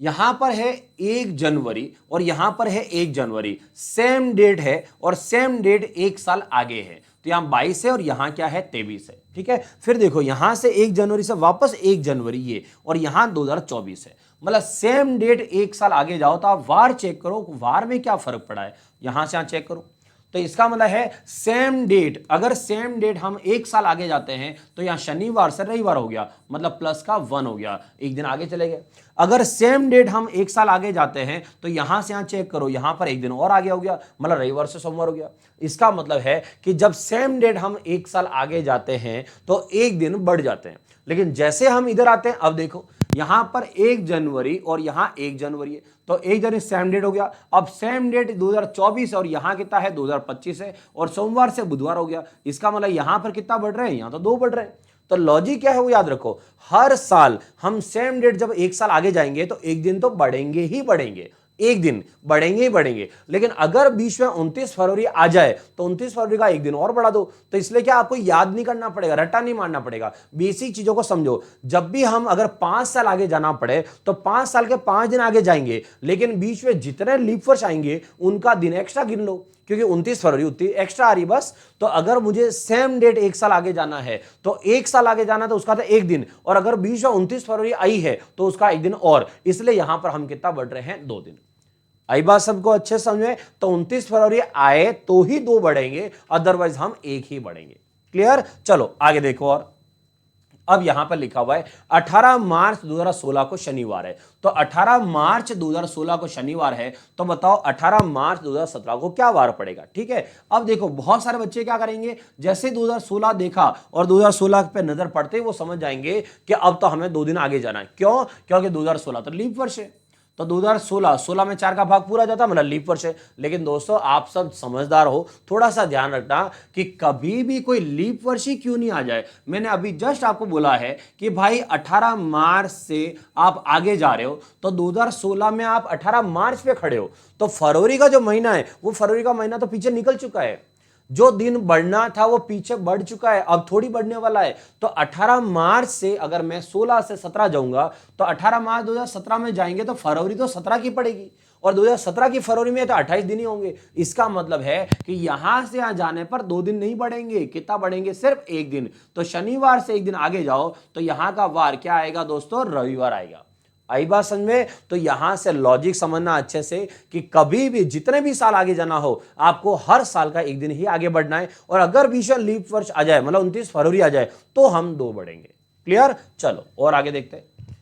यहां पर है 1 जनवरी और यहां पर है 1 जनवरी, सेम डेट है और सेम डेट एक साल आगे है। तो यहां 22 है और यहां क्या है 23 है। ठीक है, फिर देखो यहां से 1 जनवरी से वापस 1 जनवरी ये, और यहां 2024 है, मतलब सेम डेट एक साल आगे जाओ तो आप वार चेक करो, वार में क्या फर्क पड़ा है, यहां से यहां चेक करो। तो इसका मतलब है सेम डेट, अगर सेम डेट हम एक साल आगे जाते हैं तो यहां शनिवार से रविवार हो गया, मतलब प्लस का 1 हो गया, एक दिन आगे चले गए। अगर सेम डेट हम एक साल आगे जाते हैं तो यहां से यहां चेक करो, यहां पर एक दिन और आगे हो गया, मतलब रविवार से सोमवार हो गया। इसका मतलब है कि जब सेम डेट हम एक साल आगे जाते हैं तो एक दिन बढ़ जाते हैं, लेकिन जैसे हम इधर आते हैं, अब देखो यहां पर 1 जनवरी और यहां 1 जनवरी है, तो 1 जनवरी सेम डेट हो गया। अब सेम डेट 2024 और यहां कितना है 2025 है, और सोमवार से बुधवार हो गया। इसका मतलब यहां पर कितना बढ़ रहे हैं, यहां तो 2 बढ़ रहे हैं। तो लॉजिक क्या है वो याद रखो, हर साल हम सेम डेट जब एक साल आगे जाएंगे तो एक दिन तो बढ़ेंगे ही बढ़ेंगे, एक दिन बढ़ेंगे ही बढ़ेंगे। लेकिन अगर बीच में 29 फरवरी आ जाए तो 29 फरवरी का एक दिन और बढ़ा दो। तो इसलिए क्या आपको याद नहीं करना पड़ेगा, रट्टा नहीं मारना पड़ेगा, बेसिक चीजों को समझो। जब भी हम अगर 5 साल आगे जाना पड़े तो 5 साल के 5 दिन आगे जाएंगे, लेकिन बीच में जितने लीप वर्ष आएंगे उनका दिन एक्स्ट्रा गिन लो, क्योंकि 29 फरवरी उतनी एक्स्ट्रा आ रही बस। तो अगर मुझे सेम डेट एक साल आगे जाना है तो एक साल आगे जाना तो उसका था एक दिन, और अगर बीच में 29 फरवरी आई है तो उसका एक दिन और, इसलिए यहां पर हम कितना बढ़ रहे हैं, 2 दिन। आई बात सबको अच्छे समझे, तो 29 फरवरी आए तो ही 2 बढ़ेंगे, अदरवाइज हम एक ही बढ़ेंगे। क्लियर, चलो आगे देखो। और अब यहां पर लिखा हुआ है 18 मार्च 2016 को शनिवार है, तो 18 मार्च 2016 को शनिवार है, तो बताओ 18 मार्च 2017 को क्या वार पड़ेगा। ठीक है, अब देखो बहुत सारे बच्चे क्या करेंगे, जैसे 2016 देखा और 2016 पे नजर पड़ते ही वो समझ जाएंगे कि अब तो हमें 2 दिन आगे जाना है। क्यों, क्योंकि 2016 तो लीप वर्ष है, तो 2016 16 में 4 का भाग पूरा जाता, मतलब लीप वर्ष है। लेकिन दोस्तों आप सब समझदार हो, थोड़ा सा ध्यान रखना कि कभी भी कोई लीप वर्ष ही क्यों नहीं आ जाए। मैंने अभी जस्ट आपको बोला है कि भाई 18 मार्च से आप आगे जा रहे हो, तो 2016 में आप 18 मार्च पे खड़े हो, तो फरवरी का जो महीना है वो फरवरी का महीना तो पीछे निकल चुका है, जो दिन बढ़ना था वो पीछे बढ़ चुका है, अब थोड़ी बढ़ने वाला है। तो 18 मार्च से अगर मैं 16 से 17 जाऊंगा तो 18 मार्च 2017 में जाएंगे तो फरवरी तो 17 की पड़ेगी, और 2017 की फरवरी में तो 28 दिन ही होंगे। इसका मतलब है कि यहां से यहां जाने पर 2 दिन नहीं बढ़ेंगे, कितना बढ़ेंगे, सिर्फ एक दिन। तो शनिवार से एक दिन आगे जाओ तो यहां का वार क्या आएगा दोस्तों, रविवार आएगा। आई बात समझ में, तो यहां से लॉजिक समझना अच्छे से कि कभी भी जितने भी साल आगे जाना हो आपको हर साल का एक दिन ही आगे बढ़ना है, और अगर बीच में लीप वर्ष आ जाए, मतलब 29 फरवरी आ जाए, तो हम 2 बढ़ेंगे। क्लियर, चलो और आगे देखते हैं।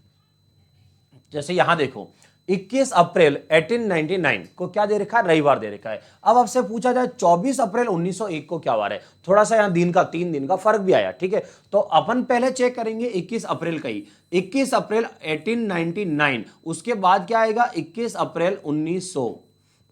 जैसे यहां देखो 21 अप्रैल 1899 को क्या दे रखा है, रविवार दे रखा है। अब आपसे पूछा जाए 24 अप्रैल 1901 को क्या वार है, थोड़ा सा यहां दिन का 3 दिन का फर्क भी आया। ठीक है, तो अपन पहले चेक करेंगे 21 अप्रैल का ही, 21 अप्रैल 1899, उसके बाद क्या आएगा 21 अप्रैल 1900,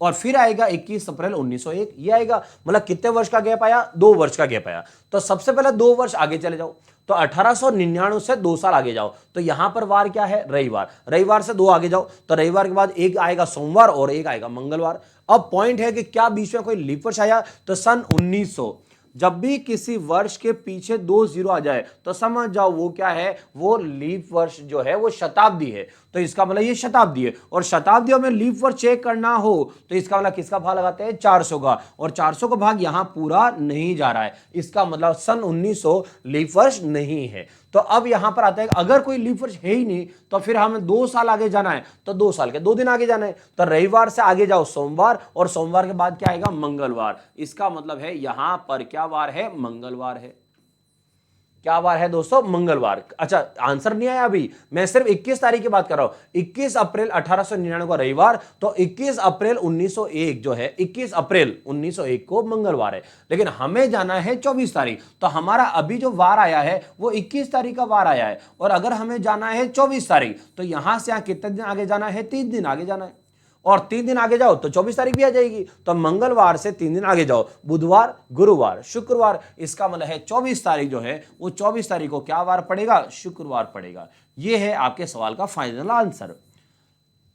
और फिर आएगा 21 अप्रैल 1901, ये आएगा। मतलब कितने वर्ष का गैप आया, 2 वर्ष का गैप आया। तो सबसे पहले 2 वर्ष आगे चले जाओ, तो 1899 से 2 साल आगे जाओ, तो यहां पर वार क्या है, रविवार। रविवार से 2 आगे जाओ तो रविवार के बाद एक आएगा सोमवार और एक आएगा मंगलवार। अब पॉइंट है कि क्या बीच में कोई लीप वर्ष आया, तो सन 1900, जब भी किसी वर्ष के पीछे 2 जीरो आ जाए तो समझ जाओ वो क्या है, वो लीप वर्ष जो है वो शताब्दी है। तो इसका मतलब ये शताब्दी है, और शताब्दियों में लीप वर्ष चेक करना हो तो इसका मतलब किसका भाग लगाते हैं, 400 का, और 400 का भाग यहां पूरा नहीं जा रहा है, इसका मतलब सन 1900 लीप वर्ष नहीं है। तो अब यहां पर आता है अगर कोई लीप वर्ष है ही नहीं तो फिर हमें 2 साल आगे जाना है, तो 2 साल के 2 दिन आगे जाना है। तो रविवार से आगे जाओ सोमवार, और सोमवार के बाद क्या आएगा, मंगलवार। इसका मतलब है यहां पर क्या वार है, मंगलवार है। क्या वार है दोस्तों? मंगलवार। अच्छा, आंसर नहीं आया अभी, मैं सिर्फ 21 तारीख की बात कर रहा हूं। 21 अप्रैल 1899 को रविवार, तो 21 अप्रैल 1901 जो है, 21 अप्रैल 1901 को मंगलवार है। लेकिन हमें जाना है 24 तारीख, तो हमारा अभी जो वार आया है वो 21 तारीख का वार आया है, और अगर हमें जाना है 24 तारीख, तो यहां से यहां कितने दिन आगे जाना है? 3 दिन आगे जाना है, और 3 दिन आगे जाओ तो 24 तारीख भी आ जाएगी। तो मंगलवार से 3 दिन आगे जाओ, बुधवार, गुरुवार, शुक्रवार, इसका मतलब है 24 तारीख जो है वो 24 तारीख को क्या वार पड़ेगा? शुक्रवार पड़ेगा। ये है आपके सवाल का फाइनल आंसर।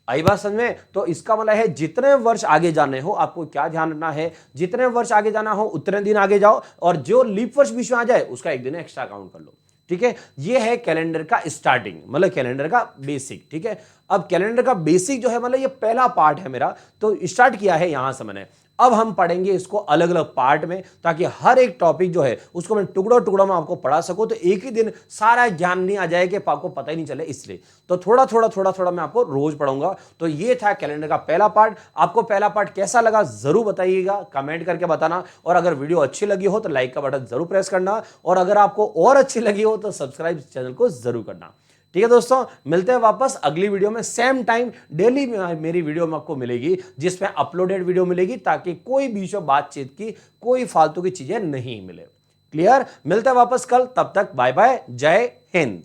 आई बात समझ में? तो इसका मतलब है जितने वर्ष आगे जाने हो आपको क्या ध्यान रखना है, जितने वर्ष आगे जाना हो उतने दिन आगे जाओ, और जो लीप वर्ष बीच में आ जाए उसका एक दिन एक्स्ट्रा काउंट कर लो। ठीक है, ये है कैलेंडर का स्टार्टिंग, मतलब कैलेंडर का बेसिक। ठीक है, अब कैलेंडर का बेसिक जो है, मतलब ये पहला पार्ट है मेरा, तो स्टार्ट किया है यहां से मैंने। अब हम पढ़ेंगे इसको अलग अलग पार्ट में, ताकि हर एक टॉपिक जो है उसको मैं टुकड़ों टुकड़ों में आपको पढ़ा सकूं, तो एक ही दिन सारा ज्ञान नहीं आ जाए कि आपको पता ही नहीं चले, इसलिए तो थोड़ा थोड़ा मैं आपको रोज पढ़ाऊंगा। तो ये था कैलेंडर का पहला पार्ट। आपको पहला पार्ट कैसा लगा जरूर बताइएगा, कमेंट करके बताना, और अगर वीडियो अच्छी लगी हो तो लाइक का बटन जरूर प्रेस करना, और अगर आपको और अच्छी लगी हो तो सब्सक्राइब चैनल को जरूर करना। ठीक है दोस्तों, मिलते हैं वापस अगली वीडियो में, सेम टाइम डेली मेरी वीडियो में आपको मिलेगी, जिसमें अपलोडेड वीडियो मिलेगी, ताकि कोई बीच में बातचीत की कोई फालतू की चीजें नहीं मिले। क्लियर? मिलते हैं वापस कल, तब तक बाय बाय, जय हिंद।